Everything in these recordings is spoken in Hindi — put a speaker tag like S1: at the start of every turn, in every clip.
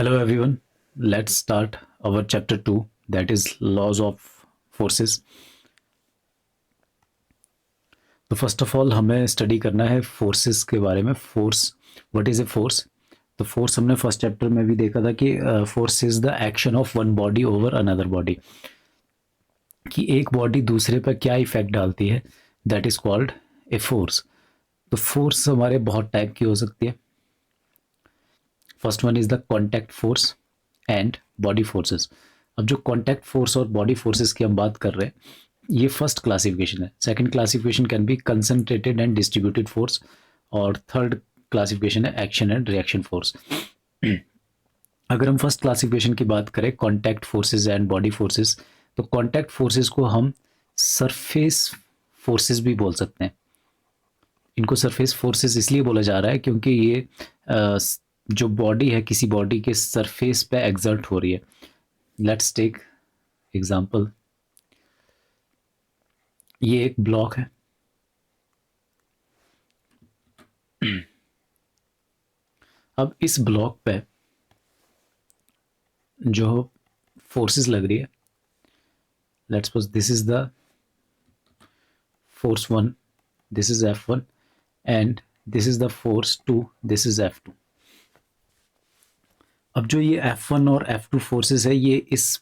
S1: Hello everyone, let's start our chapter 2, that is laws of forces. तो फर्स्ट ऑफ ऑल हमें स्टडी करना है फोर्सेस के बारे में. Force, what is a force? तो फोर्स हमने फर्स्ट चैप्टर में भी देखा था कि force is the action of one body over another body, कि एक बॉडी दूसरे पर क्या इफेक्ट डालती है, that is called a force. तो फोर्स हमारे बहुत टाइप की हो सकती है. First one is the contact force and body forces. अब जो कॉन्टैक्ट फोर्स और बॉडी फोर्सेस की हम बात कर रहे हैं, ये फर्स्ट क्लासिफिकेशन है. Second classification can be concentrated and distributed force, और थर्ड क्लासिफिकेशन है एक्शन एंड रिएक्शन फोर्स. अगर हम फर्स्ट क्लासिफिकेशन की बात करें, contact forces and body forces, तो कॉन्टैक्ट फोर्सेस को हम सरफेस फोर्सेस भी बोल सकते हैं. इनको सरफेस फोर्सेस इसलिए बोला जा रहा है क्योंकि ये जो बॉडी है किसी बॉडी के सरफेस पे एग्जर्ट हो रही है. Let's take example. ये एक ब्लॉक है. अब इस ब्लॉक पे जो फोर्सेस लग रही है, let's suppose this is the force 1, this is F1 and this is the force 2, this is F2. अब जो ये F1 और F2 फोर्सेस है, ये इस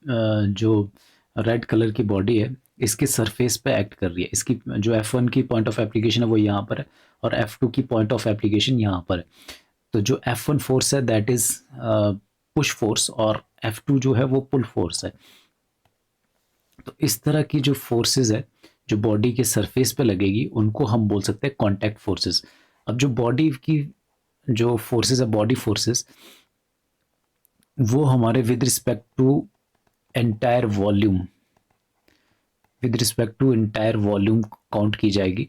S1: जो रेड कलर की बॉडी है इसके सरफेस पे एक्ट कर रही है. इसकी जो F1 की पॉइंट ऑफ एप्लीकेशन है वो यहाँ पर है, और F2 की पॉइंट ऑफ एप्लीकेशन यहाँ पर है. तो जो F1 फोर्स है दैट इज पुश फोर्स, और F2 जो है वो पुल फोर्स है. तो इस तरह की जो फोर्सेस है जो बॉडी के सरफेस पे लगेगी, उनको हम बोल सकते हैं कॉन्टैक्ट फोर्सेस. अब जो बॉडी की जो फोर्सेस है, बॉडी फोर्सेस, वो हमारे with respect to entire volume, with respect to entire volume count की जाएगी.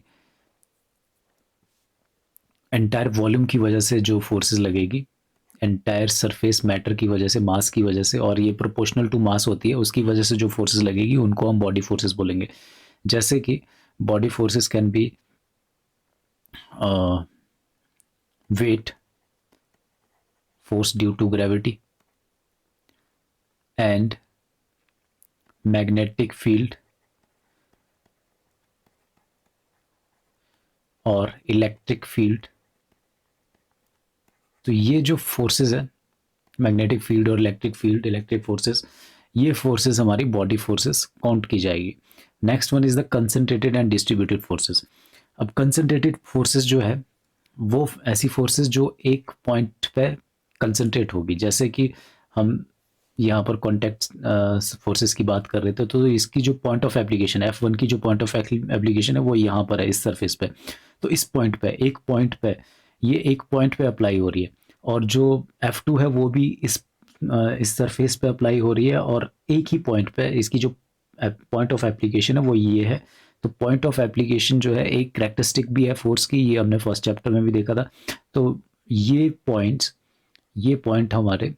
S1: एंटायर वॉल्यूम की वजह से जो फोर्सेस लगेगी, एंटायर सरफेस मैटर की वजह से, मास की वजह से, और ये प्रोपोर्शनल टू मास होती है, उसकी वजह से जो फोर्सेस लगेगी उनको हम बॉडी फोर्सेस बोलेंगे. जैसे कि body forces can be weight force due to gravity and magnetic field और इलेक्ट्रिक फील्ड. तो ये जो फोर्सेस है, मैग्नेटिक फील्ड और इलेक्ट्रिक फील्ड, इलेक्ट्रिक फोर्सेस, ये फोर्सेस हमारी बॉडी फोर्सेस काउंट की जाएगी. Next one is the concentrated and distributed forces. अब कंसंट्रेटेड फोर्सेस जो है वो ऐसी फोर्सेस जो एक पॉइंट पे कंसंट्रेट होगी. जैसे कि हम यहाँ पर कॉन्टैक्ट फोर्सेस की बात कर रहे थे, तो इसकी जो पॉइंट ऑफ एप्लीकेशन है, F1 की जो पॉइंट ऑफ एप्लीकेशन है वो यहाँ पर है, इस सरफेस पे. तो इस पॉइंट पे, एक पॉइंट पे, ये एक पॉइंट पे अप्लाई हो रही है, और जो F2 है वो भी इस सरफेस पे अप्लाई हो रही है, और एक ही पॉइंट पे इसकी जो पॉइंट ऑफ एप्लीकेशन है वो ये है. तो पॉइंट ऑफ एप्लीकेशन जो है एक कैरेक्टरिस्टिक भी है फोर्स की, ये हमने फर्स्ट चैप्टर में भी देखा था. तो ये पॉइंट हमारे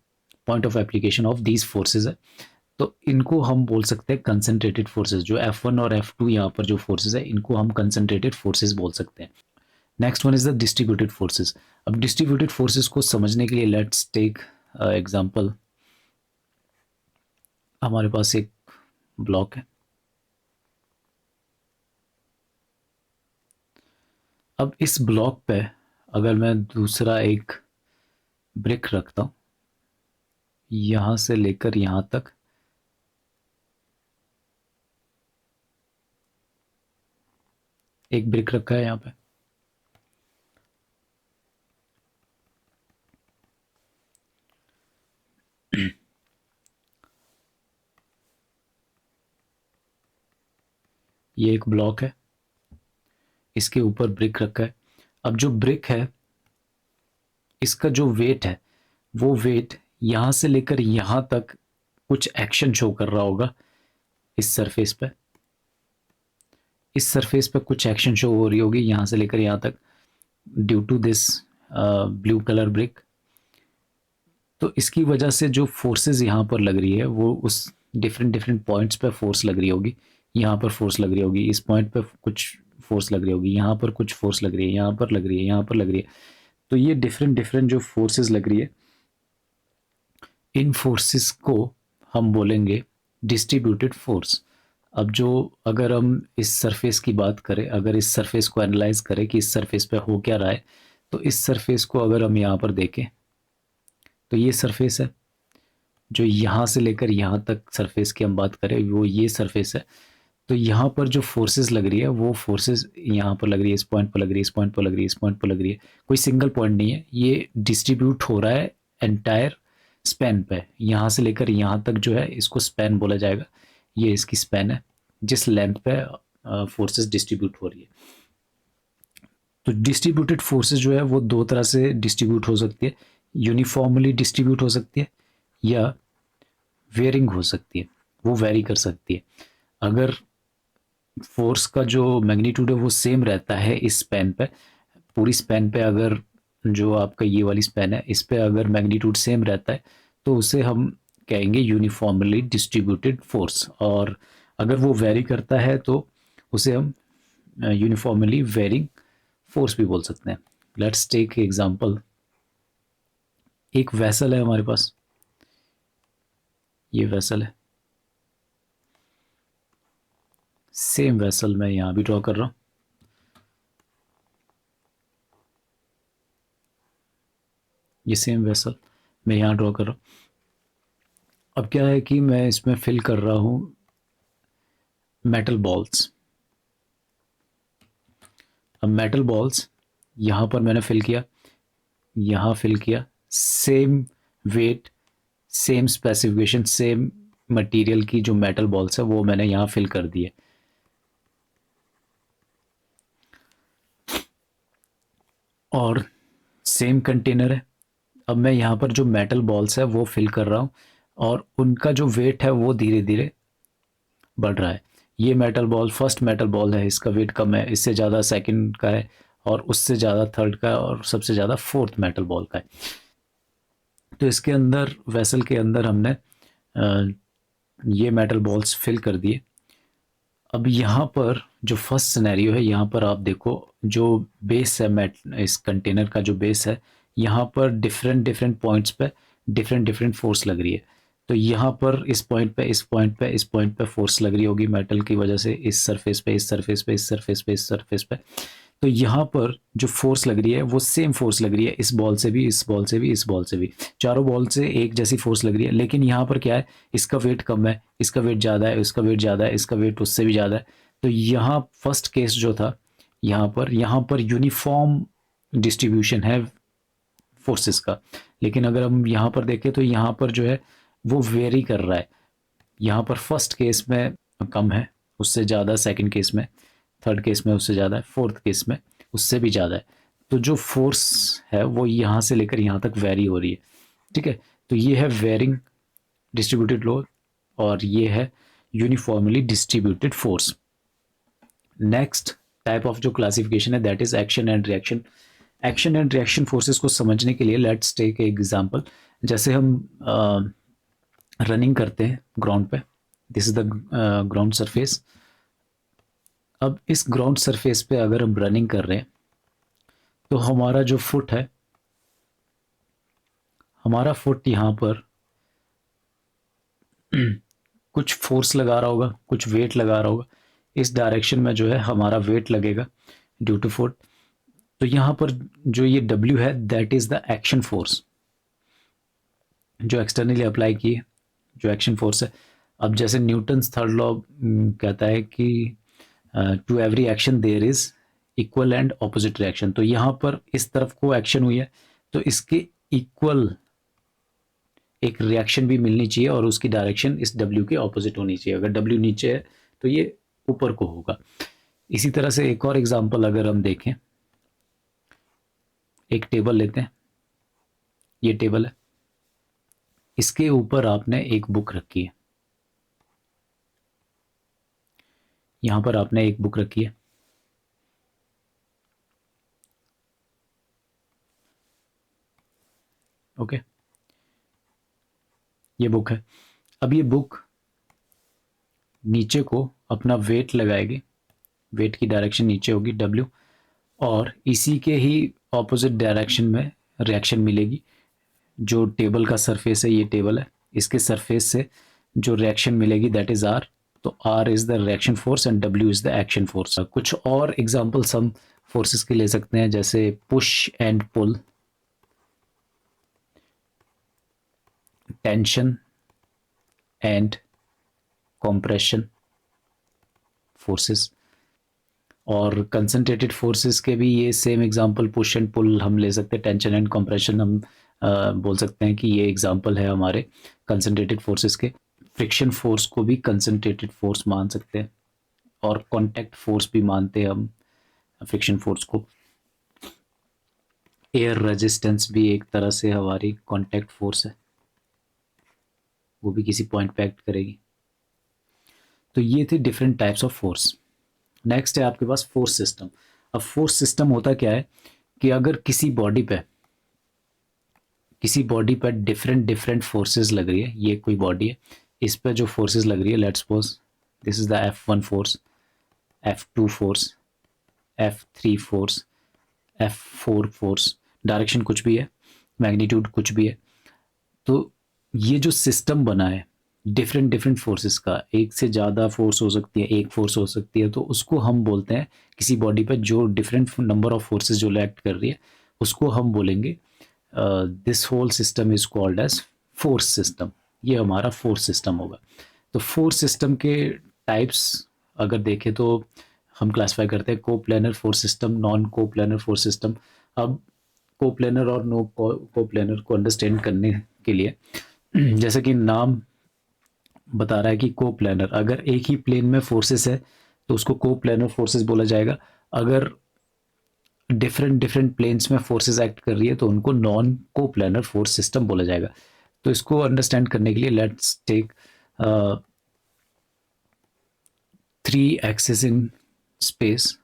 S1: point of application of these forces है. तो इनको हम बोल सकते हैं कंसंट्रेटेड फोर्सेस. जो F1 और F2 यहाँ पर जो फोर्सेस है, इनको हम कंसंट्रेटेड फोर्सेस बोल सकते हैं. Next one is the distributed forces. अब डिस्ट्रीब्यूटेड फोर्सेस को समझने के लिए लेट्स टेक एग्जांपल. हमारे पास एक ब्लॉक है. अब इस ब्लॉक पे अगर मैं दूसरा एक ब्रिक रखता हूँ, यहां से लेकर यहां तक, एक ब्रिक रखा है यहां पे, ये एक ब्लॉक है, इसके ऊपर ब्रिक रखा है. अब जो ब्रिक है इसका जो वेट है, वो वेट यहां से लेकर यहां तक कुछ एक्शन शो कर रहा होगा. इस सरफेस पे, इस सरफेस पे कुछ एक्शन शो हो रही होगी यहां से लेकर यहां तक, due to this blue colour brick. तो इसकी वजह से जो फोर्सेस यहाँ पर लग रही है वो उस डिफरेंट डिफरेंट पॉइंट्स पे फोर्स लग रही होगी. यहाँ पर फोर्स लग रही होगी, इस पॉइंट पे कुछ फोर्स लग रही होगी, यहाँ पर कुछ फोर्स लग रही है, यहाँ पर लग रही है, यहाँ पर लग रही है. तो ये डिफरेंट डिफरेंट जो फोर्सेस लग रही है, इन फोर्सेस को हम बोलेंगे डिस्ट्रीब्यूटेड फोर्स। अब जो अगर हम इस सरफेस की बात करें, अगर इस सरफेस को एनालाइज करें कि इस सरफेस पे हो क्या रहा है, तो इस सरफेस को अगर हम यहाँ पर देखें तो ये सरफेस है, जो यहाँ से लेकर यहाँ तक सरफेस की हम बात करें वो ये सरफेस है। तो यहाँ पर जो फोर्सेस लग रही है वो फोर्सेस यहाँ पर लग रही है, इस पॉइंट पर लग रही है, इस पॉइंट पर लग रही है, इस पॉइंट पर लग रही है, कोई सिंगल पॉइंट नहीं है, ये डिस्ट्रीब्यूट हो रहा है एंटायर स्पैन पे। यहाँ से लेकर यहाँ तक जो है इसको स्पैन बोला जाएगा, ये इसकी स्पैन है जिस लेंथ पे फोर्सेस डिस्ट्रीब्यूट हो रही है। तो डिस्ट्रीब्यूटेड फोर्सेस जो है वो दो तरह से डिस्ट्रीब्यूट हो सकती है, यूनिफॉर्मली डिस्ट्रीब्यूट हो सकती है या वेयरिंग हो सकती है, वो वेरी कर सकती है। अगर फोर्स का जो मैग्नीट्यूड है वो सेम रहता है इस स्पैन पे, पूरी स्पैन पे अगर जो आपका ये वाली स्पैन है इस पे अगर मैग्नीट्यूड सेम रहता है तो उसे हम कहेंगे यूनिफॉर्मली डिस्ट्रीब्यूटेड फोर्स, और अगर वो वेरी करता है तो उसे हम यूनिफॉर्मली वेरिंग फोर्स भी बोल सकते हैं। लेट्स टेक एग्जांपल, एक वेसल है हमारे पास, ये वेसल है, सेम वेसल मैं यहाँ भी ड्रॉ कर रहा हूँ। ये सेम वेसल मैं यहाँ ड्रॉ कर रहा हूँ। अब क्या है कि मैं इसमें फिल कर रहा हूँ मेटल बॉल्स। अब मेटल बॉल्स यहाँ पर मैंने फिल किया, यहाँ फिल किया, same weight, same specification, same material की जो मेटल बॉल्स है वो मैंने यहाँ फिल कर दिए। और सेम कंटेनर है। अब मैं यहाँ पर जो मेटल बॉल्स है वो फिल कर रहा हूँ और उनका जो वेट है वो धीरे धीरे बढ़ रहा है। ये metal ball first metal ball है, इसका वेट कम है, इससे ज़्यादा सेकंड का है, और उससे ज़्यादा थर्ड का है, और सबसे ज़्यादा फोर्थ मेटल बॉल का है। तो इसके अंदर वेसल के अंदर हमने ये मेटल बॉल्स फिल कर दिए। अब यहाँ पर जो फर्स्ट सिनेरियो है, यहाँ पर आप देखो जो बेस है मेट इस कंटेनर का जो बेस है, यहाँ पर डिफरेंट डिफरेंट पॉइंट्स पे डिफरेंट डिफरेंट फोर्स लग रही है। तो यहाँ पर इस पॉइंट पे इस पॉइंट पे इस पॉइंट पे फोर्स लग रही होगी मेटल की वजह से, इस सरफेस पे इस सरफेस पे इस सरफेस पे इस सरफेस पे। तो यहाँ पर जो फोर्स लग रही है वो सेम फोर्स लग रही है, इस बॉल से भी, इस बॉल से भी, इस बॉल से भी, चारों बॉल से एक जैसी फोर्स लग रही है। लेकिन यहाँ पर क्या है, इसका वेट कम है, इसका वेट ज़्यादा है, इसका वेट ज़्यादा है, इसका वेट उससे भी ज़्यादा है। तो यहाँ फर्स्ट केस जो था, यहाँ पर यूनिफॉर्म डिस्ट्रीब्यूशन है फोर्सेस का। लेकिन अगर हम यहाँ पर देखें तो यहाँ पर जो है वो वेरी कर रहा है। यहाँ पर फर्स्ट केस में कम है, उससे ज़्यादा सेकंड केस में, थर्ड केस में उससे ज़्यादा है, फोर्थ केस में उससे भी ज़्यादा है। तो जो फोर्स है वो यहाँ से लेकर यहाँ तक वेरी हो रही है। ठीक है, तो ये है वेरिंग डिस्ट्रीब्यूटेड लोड और ये है uniformly distributed force. Next type of जो क्लासिफिकेशन है that is action and reaction. Action and reaction forces को समझने के लिए लेट्स टेक एग्जांपल। जैसे हम रनिंग करते हैं ग्राउंड पे, this is the ground surface. अब इस ग्राउंड सरफेस पे अगर हम रनिंग कर रहे हैं तो हमारा जो फुट है, हमारा फुट यहाँ पर कुछ फोर्स लगा रहा होगा, कुछ वेट लगा रहा होगा, इस डायरेक्शन में जो है हमारा वेट लगेगा ड्यू टू फुट। तो यहाँ पर जो ये W है that is the action force जो एक्सटर्नली अप्लाई की है, जो एक्शन फोर्स है। अब जैसे न्यूटन्स थर्ड लॉ कहता है कि to every action there is equal and opposite reaction. तो यहाँ पर इस तरफ को एक्शन हुई है तो इसके इक्वल एक रिएक्शन भी मिलनी चाहिए और उसकी डायरेक्शन इस W के ऑपोजिट होनी चाहिए। अगर W नीचे है तो ये ऊपर को होगा। इसी तरह से एक और एग्जांपल अगर हम देखें, एक टेबल लेते हैं, ये टेबल है, इसके ऊपर आपने एक बुक रखी है, यहाँ पर आपने एक बुक रखी है, ओके, ये बुक है। अब ये बुक नीचे को अपना वेट लगाएगी, वेट की डायरेक्शन नीचे होगी W, और इसी के ही ऑपोजिट डायरेक्शन में रिएक्शन मिलेगी जो टेबल का सरफेस है, ये टेबल है, इसके सरफेस से जो रिएक्शन मिलेगी दैट इज आर। तो R is the reaction force and W is the action force. कुछ और एग्जांपल्स हम फोर्सेस के ले सकते हैं, जैसे push and pull, tension and compression forces. और कंसंट्रेटेड फोर्सेस के भी ये same example, push and pull हम ले सकते हैं, टेंशन एंड कंप्रेशन हम बोल सकते हैं कि ये एग्जांपल है हमारे कंसंट्रेटेड फोर्सेस के। फ्रिक्शन फोर्स को भी कंसंट्रेटेड फोर्स मान सकते हैं, और कांटेक्ट फोर्स भी मानते हैं हम फ्रिक्शन फोर्स को। एयर रेजिस्टेंस भी एक तरह से हमारी कांटेक्ट फोर्स है, वो भी किसी पॉइंट पे एक्ट करेगी। तो ये थे different types of force. Next है आपके पास फोर्स सिस्टम। अब फोर्स सिस्टम होता क्या है कि अगर किसी बॉडी पर डिफरेंट डिफरेंट फोर्सेस लग रही है, ये कोई बॉडी है, इस पर जो फोर्सेस लग रही है, let's suppose this is the F1 force, F2 force, F3 force, F4 force, direction कुछ भी है, मैग्नीट्यूड कुछ भी है। तो ये जो सिस्टम बना है डिफरेंट डिफरेंट फोर्सेस का, एक से ज़्यादा फोर्स हो सकती है, एक फोर्स हो सकती है, तो उसको हम बोलते हैं, किसी बॉडी पर जो डिफरेंट नंबर ऑफ फोर्सेस जो एक्ट कर रही है उसको हम बोलेंगे this whole system is called as force system. ये हमारा फोर्स सिस्टम होगा। तो फोर्स सिस्टम के टाइप्स अगर देखें तो हम क्लासिफाई करते हैं coplanar force system, non coplanar force system. अब कोप्लेनर और नो कोप्लेनर को अंडरस्टैंड करने के लिए जैसे कि नाम बता रहा है कि कोप्लेनर, अगर एक ही प्लेन में फोर्सेस है तो उसको कोप्लेनर फोर्सेस बोला जाएगा। अगर डिफरेंट डिफरेंट प्लेन्स में फोर्सेस एक्ट कर रही है तो उनको नॉन कोप्लेनर फोर्स सिस्टम बोला जाएगा। तो इसको अंडरस्टैंड करने के लिए let's take 3 axis in space,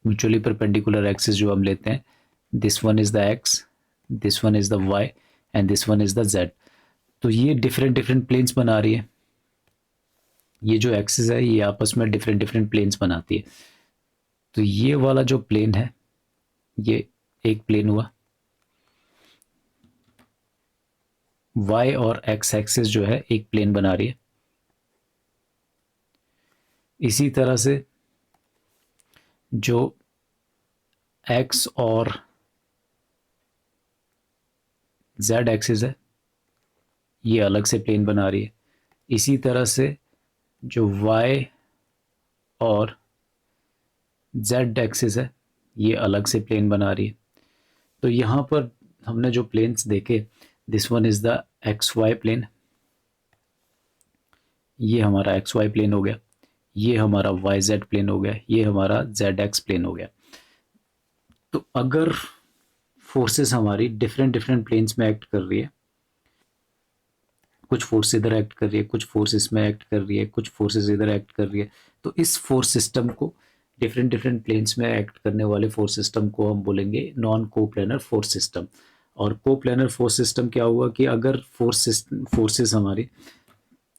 S1: mutually perpendicular axis जो हम लेते हैं, this one is the X, this one is the Y and this one is the Z. तो ये डिफरेंट डिफरेंट प्लेन्स बना रही है, ये जो एक्सिस है ये आपस में डिफरेंट डिफरेंट प्लेन्स बनाती है। तो ये वाला जो प्लेन है ये एक प्लेन हुआ, y और x एक्सिस जो है एक प्लेन बना रही है। इसी तरह से जो x और z एक्सिस है ये अलग से प्लेन बना रही है। इसी तरह से जो y और z एक्सिस है ये अलग से प्लेन बना रही है। तो यहाँ पर हमने जो प्लेन्स देखे, this one is the x y plane, ये हमारा एक्स वाई प्लेन हो गया, ये हमारा वाई जेड प्लेन हो गया, ये हमारा जेड एक्स प्लेन हो गया। तो अगर फोर्सेस हमारी डिफरेंट डिफरेंट प्लेन्स में एक्ट कर रही है, कुछ फोर्स इधर एक्ट कर रही है, कुछ फोर्स इसमें एक्ट कर रही है, कुछ फोर्सेस इधर एक्ट कर रही है, तो इस फोर्स सिस्टम को, डिफरेंट डिफरेंट प्लेन्स में एक्ट करने वाले फोर्स सिस्टम को हम बोलेंगे नॉन कोप्लेनर फोर्स सिस्टम। और कोप्लेनर फोर्स सिस्टम क्या हुआ कि अगर फोर्सेस हमारी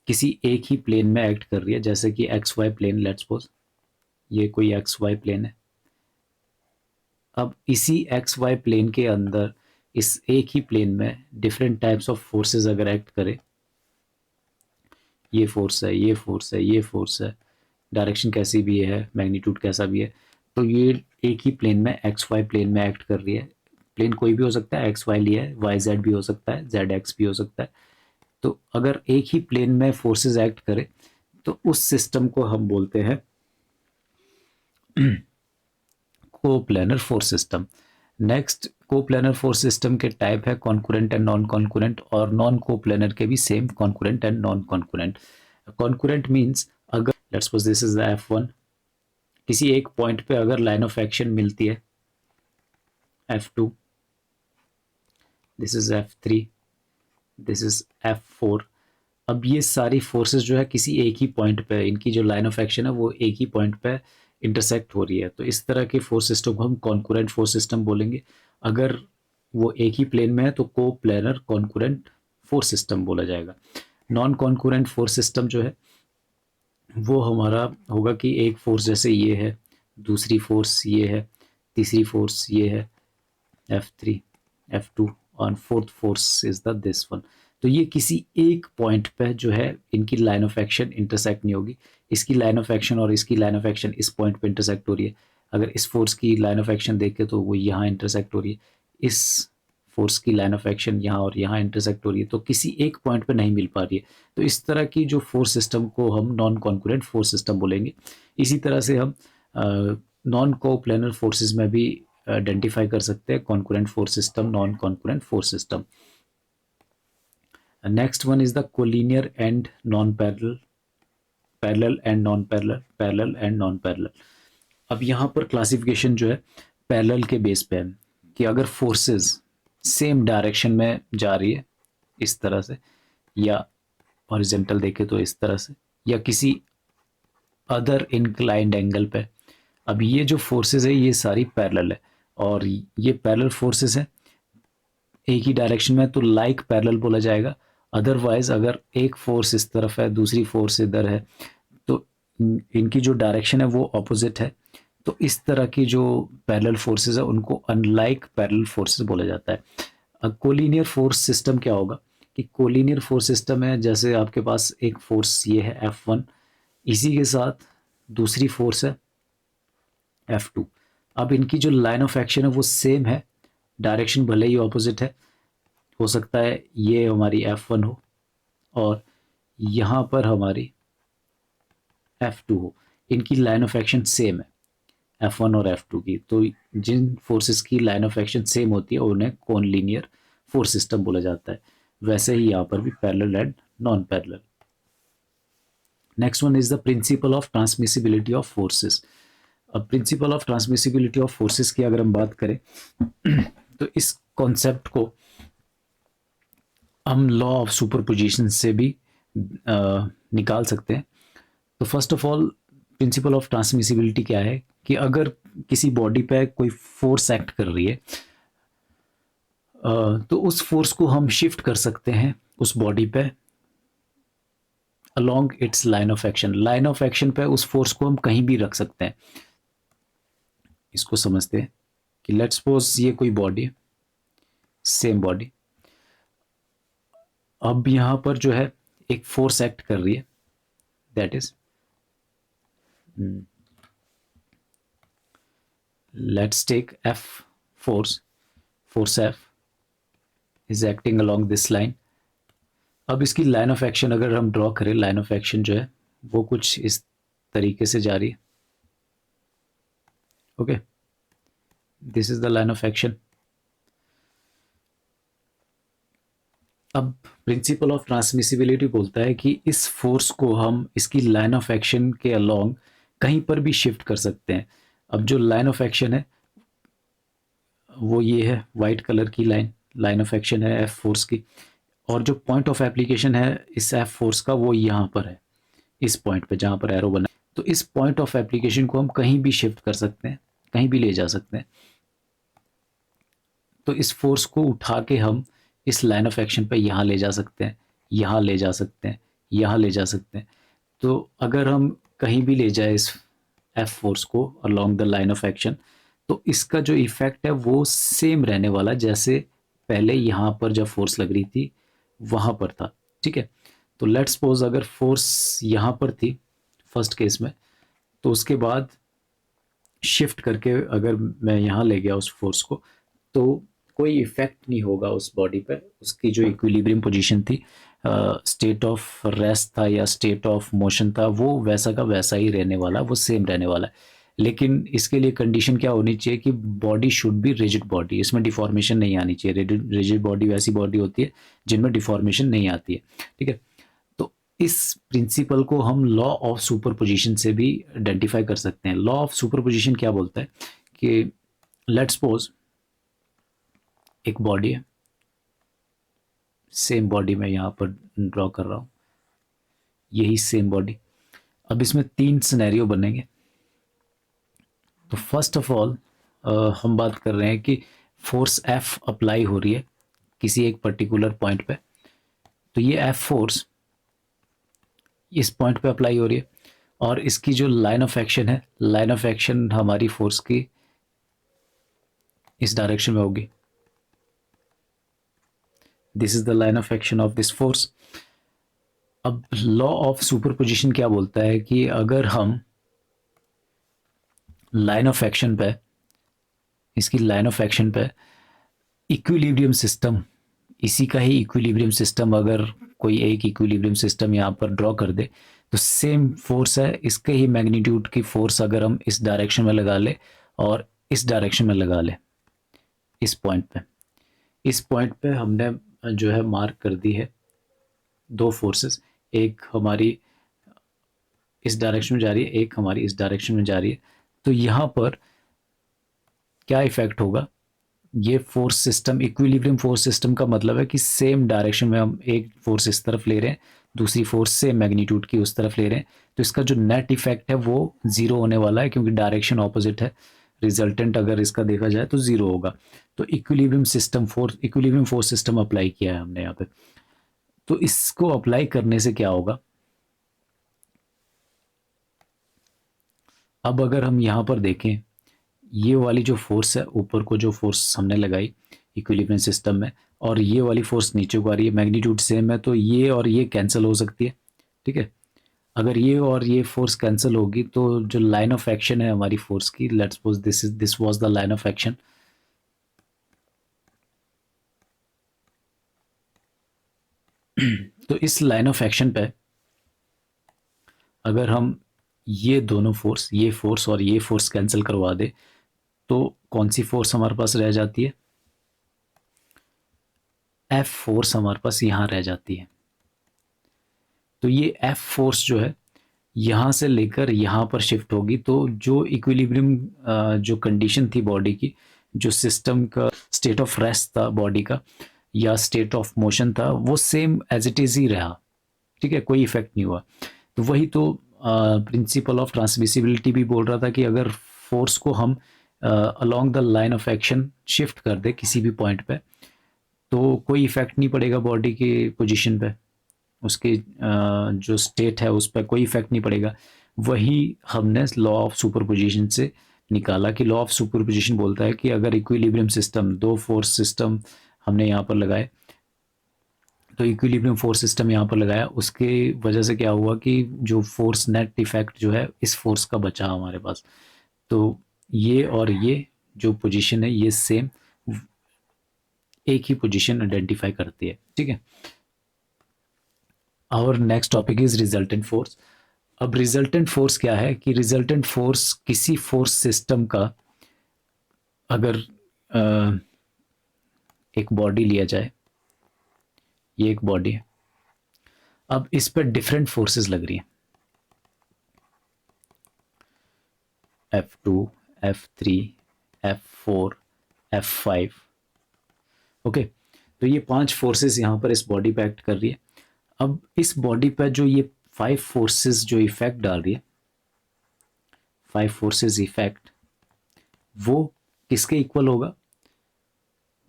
S1: किसी एक ही प्लेन में एक्ट कर रही है, जैसे कि x y plane, let's suppose ये कोई एक्स वाई प्लेन है। अब इसी एक्स वाई प्लेन के अंदर इस एक ही प्लेन में डिफरेंट टाइप्स ऑफ फोर्सेस अगर एक्ट करे, ये फोर्स है, ये फोर्स है, ये फोर्स है, डायरेक्शन कैसी भी है, मैग्नीट्यूड कैसा भी है, तो ये एक ही प्लेन में एक्स वाई प्लेन में एक्ट कर रही है। प्लेन कोई भी हो सकता है, एक्स वाई लिया है, वाई जेड भी हो सकता है, जेड एक्स भी हो सकता है। तो अगर एक ही प्लेन में फोर्सेस एक्ट करे तो उस सिस्टम को हम बोलते हैं coplanar force system. Next, coplanar force system के टाइप है कॉन्कुरेंट एंड नॉन कॉन्कुरेंट, और नॉन कोप्लेनर के भी same, concurrent and non concurrent. Concurrent means अगर let's suppose this is the F1, किसी एक पॉइंट पे अगर लाइन ऑफ एक्शन मिलती है F2, this is F3, this is F4। अब ये सारी फोर्सेस जो है किसी एक ही पॉइंट पे, इनकी जो लाइन ऑफ एक्शन है वो एक ही पॉइंट पे इंटरसेक्ट हो रही है, तो इस तरह के फोर्स सिस्टम को हम कॉन्कुरेंट फोर्स सिस्टम बोलेंगे। अगर वो एक ही प्लेन में है तो को प्लेनर कॉन्कुरेंट फोर्स सिस्टम बोला जाएगा। नॉन कॉन्कुरेंट फोर्स सिस्टम जो है वो हमारा होगा कि एक फोर्स जैसे ये है, दूसरी फोर्स ये है, तीसरी फोर्स ये है F3, F2 और fourth force is the this one. तो ये किसी एक पॉइंट पे जो है इनकी लाइन ऑफ एक्शन इंटरसेक्ट नहीं होगी। इसकी लाइन ऑफ एक्शन और इसकी लाइन ऑफ एक्शन इस पॉइंट पे इंटरसेक्ट हो रही है। अगर इस फोर्स की लाइन ऑफ एक्शन देखें तो वो यहाँ इंटरसेक्ट हो रही है, इस फोर्स की लाइन ऑफ एक्शन यहाँ और यहाँ इंटरसेक्ट हो रही है, तो किसी एक पॉइंट पे नहीं मिल पा रही है। तो इस तरह की जो फोर्स सिस्टम को हम नॉन कॉन्करेंट फोर्स सिस्टम बोलेंगे। इसी तरह से हम नॉन कोप्लेनर फोर्सेस में भी आइडेंटिफाई कर सकते हैं concurrent force system, non concurrent force system. Next one is the collinear and non parallel, parallel and non parallel, parallel and non parallel. अब यहाँ पर क्लासिफिकेशन जो है पैरेलल के बेस पे है कि अगर फोर्सेस सेम डायरेक्शन में जा रही है इस तरह से, या हॉरिजॉन्टल देखे तो इस तरह से, या किसी अदर इंक्लाइंड एंगल पे। अब ये जो फोर्सेस है ये सारी पैरेलल है, और ये पैरेलल फोर्सेस है एक ही डायरेक्शन में, तो लाइक पैरेलल बोला जाएगा। अदरवाइज अगर एक फोर्स इस तरफ है दूसरी फोर्स इधर है, तो इनकी जो डायरेक्शन है वो ऑपोजिट है, तो इस तरह की जो पैरेलल फोर्सेस है उनको अनलाइक पैरेलल फोर्सेस बोला जाता है। अब कोलिनियर फोर्स सिस्टम क्या होगा कि कोलिनियर फोर्स सिस्टम है जैसे आपके पास एक फोर्स ये है F1, इसी के साथ दूसरी फोर्स है F2। अब इनकी जो लाइन ऑफ एक्शन है वो सेम है, डायरेक्शन भले ही ऑपोजिट है, हो सकता है ये हमारी F1 हो और यहाँ पर हमारी F2 हो, इनकी लाइन ऑफ एक्शन सेम है F1 और F2 की। तो जिन फोर्सेस की लाइन ऑफ एक्शन सेम होती है उन्हें कॉनलीनियर फोर्स सिस्टम बोला जाता है। वैसे ही यहाँ पर भी parallel and non parallel. Next one is the principle of transmissibility of forces. अब principle of transmissibility of forces की अगर हम बात करें तो इस कॉन्सेप्ट को हम लॉ ऑफ सुपरपोजिशन से भी निकाल सकते हैं। तो first of all principal of transmissibility क्या है कि अगर किसी बॉडी पे कोई फोर्स एक्ट कर रही है तो उस फोर्स को हम शिफ्ट कर सकते हैं उस बॉडी पे along it's line of action. Line of action पे उस फोर्स को हम कहीं भी रख सकते हैं। इसको समझते हैं कि लेट्स सपोज ये कोई बॉडी, सेम बॉडी, अब यहाँ पर जो है एक फोर्स एक्ट कर रही है, that is let's take F force, force F is acting along this line. अब इसकी लाइन ऑफ एक्शन अगर हम ड्रॉ करें, लाइन ऑफ एक्शन जो है वो कुछ इस तरीके से जा रही है। Okay, this is the line of action. अब प्रिंसिपल ऑफ ट्रांसमिसिबिलिटी बोलता है कि इस फोर्स को हम इसकी लाइन ऑफ एक्शन के अलोंग कहीं पर भी शिफ्ट कर सकते हैं। अब जो लाइन ऑफ एक्शन है वो ये है, वाइट कलर की लाइन, लाइन ऑफ एक्शन है F फोर्स की, और जो पॉइंट ऑफ एप्लीकेशन है इस F फोर्स का वो यहाँ पर है, इस पॉइंट पे जहाँ पर एरो बना है। तो इस पॉइंट ऑफ एप्लीकेशन को हम कहीं भी शिफ्ट कर सकते हैं, कहीं भी ले जा सकते हैं। तो इस फोर्स को उठा के हम इस लाइन ऑफ एक्शन पे यहाँ ले जा सकते हैं, यहाँ ले जा सकते हैं, यहाँ ले जा सकते हैं। तो अगर हम कहीं भी ले जाए इस F फोर्स को along the line of action, तो इसका जो इफेक्ट है वो सेम रहने वाला जैसे पहले यहाँ पर जब फोर्स लग रही थी वहाँ पर था। ठीक है, तो लेट्स सपोज अगर फोर्स यहाँ पर थी फर्स्ट केस में, तो उसके बाद शिफ्ट करके अगर मैं यहाँ ले गया उस फोर्स को, तो कोई इफेक्ट नहीं होगा उस बॉडी पर। उसकी जो इक्विलिब्रियम पोजीशन थी, स्टेट ऑफ रेस्ट था या स्टेट ऑफ मोशन था, वो वैसा का वैसा ही रहने वाला, वो सेम रहने वाला है। लेकिन इसके लिए कंडीशन क्या होनी चाहिए कि body should be rigid body, इसमें डिफॉर्मेशन नहीं आनी चाहिए। रिजिड बॉडी वैसी बॉडी होती है जिनमें डिफॉर्मेशन नहीं आती है। ठीक है, तो इस प्रिंसिपल को हम लॉ ऑफ सुपरपोजिशन से भी आइडेंटिफाई कर सकते हैं। लॉ ऑफ सुपरपोजिशन क्या बोलता है कि लेट्स सपोज एक बॉडी है, सेम बॉडी में यहाँ पर ड्रॉ कर रहा हूँ, यही सेम बॉडी। अब इसमें 3 सिनेरियो बनेंगे। तो फर्स्ट ऑफ ऑल हम बात कर रहे हैं कि फोर्स F अप्लाई हो रही है किसी एक पर्टिकुलर पॉइंट पे। तो ये F फोर्स इस पॉइंट पे अप्लाई हो रही है, और इसकी जो लाइन ऑफ एक्शन है, लाइन ऑफ एक्शन हमारी फोर्स की इस डायरेक्शन में होगी। This is the line of action of this force. अब लॉ ऑफ सुपरपोजिशन क्या बोलता है कि अगर हम लाइन ऑफ एक्शन पे, इसकी लाइन ऑफ एक्शन पे इक्विलिब्रियम सिस्टम, इसी का ही इक्विलिब्रियम सिस्टम, अगर कोई एक इक्विलिब्रियम सिस्टम यहाँ पर ड्रॉ कर दे तो सेम फोर्स है, इसके ही मैग्नीट्यूड की फोर्स अगर हम इस डायरेक्शन में लगा ले और इस डायरेक्शन में लगा ले, इस पॉइंट पे, इस पॉइंट पे हमने जो है मार्क कर दी है दो फोर्सेस, एक हमारी इस डायरेक्शन में जा रही है, एक हमारी इस डायरेक्शन में जा रही है। तो यहाँ पर क्या इफेक्ट होगा, ये force system, equilibrium force system का मतलब है कि सेम डायरेक्शन में हम एक फोर्स इस तरफ ले रहे हैं, दूसरी फोर्स सेम मैग्नीट्यूड की उस तरफ ले रहे हैं, तो इसका जो नेट इफेक्ट है वो जीरो होने वाला है, क्योंकि डायरेक्शन ऑपोजिट है। रिजल्टेंट अगर इसका देखा जाए तो जीरो होगा। तो इक्विलिब्रियम फोर्स सिस्टम अप्लाई किया है हमने यहाँ पे। तो इसको अप्लाई करने से क्या होगा, अब अगर हम यहाँ पर देखें, ये वाली जो फोर्स है, ऊपर को जो फोर्स हमने लगाई इक्विलिब्रियम सिस्टम में, और ये वाली फोर्स नीचे को आ रही है, मैग्नीट्यूड सेम है, तो ये और ये कैंसिल हो सकती है। ठीक है, अगर ये और ये फोर्स कैंसिल होगी तो जो लाइन ऑफ एक्शन है हमारी फोर्स की, let's suppose this was the line of action. तो इस लाइन ऑफ एक्शन पे अगर हम ये दोनों फोर्स, ये फोर्स और ये फोर्स कैंसिल करवा दे, तो कौन सी फोर्स हमारे पास रह जाती है, एफ फोर्स हमारे पास यहाँ रह जाती है। तो ये एफ फोर्स जो है यहाँ से लेकर यहाँ पर शिफ्ट होगी, तो जो इक्विलिब्रियम जो कंडीशन थी बॉडी की, जो सिस्टम का स्टेट ऑफ रेस्ट था बॉडी का या स्टेट ऑफ मोशन था, वो सेम एज इट इज़ ही रहा। ठीक है, कोई इफेक्ट नहीं हुआ। तो वही तो प्रिंसिपल ऑफ ट्रांसमिसिबिलिटी भी बोल रहा था कि अगर फोर्स को हम along the line of action shift कर दे किसी भी पॉइंट पे, तो कोई इफेक्ट नहीं पड़ेगा बॉडी की पोजीशन पे, उसके जो स्टेट है उस पर कोई इफेक्ट नहीं पड़ेगा। वही हमने लॉ ऑफ सुपरपोजिशन से निकाला कि लॉ ऑफ सुपरपोजिशन बोलता है कि अगर इक्विलिब्रियम सिस्टम, दो फोर्स सिस्टम हमने यहाँ पर लगाए, तो इक्विलिब्रियम फोर्स सिस्टम यहाँ पर लगाया, उसके वजह से क्या हुआ कि जो फोर्स नेट इफेक्ट जो है इस फोर्स का बचा हमारे पास। तो ये और ये जो पोजीशन है ये सेम एक ही पोजीशन आइडेंटिफाई करती है। ठीक है, और next topic is resultant force. अब रिजल्टेंट फोर्स क्या है कि रिजल्टेंट फोर्स किसी फोर्स सिस्टम का, अगर एक बॉडी लिया जाए, ये एक बॉडी है, अब इस पर डिफरेंट फोर्सेस लग रही हैं, F2, F3, F4, F5। Okay, तो ये 5 फोर्सेस यहाँ पर इस बॉडी पे एक्ट कर रही है। अब इस बॉडी पे जो ये 5 फोर्सेस जो इफेक्ट डाल रही है, 5 फोर्सेस इफेक्ट, वो किसके इक्वल होगा,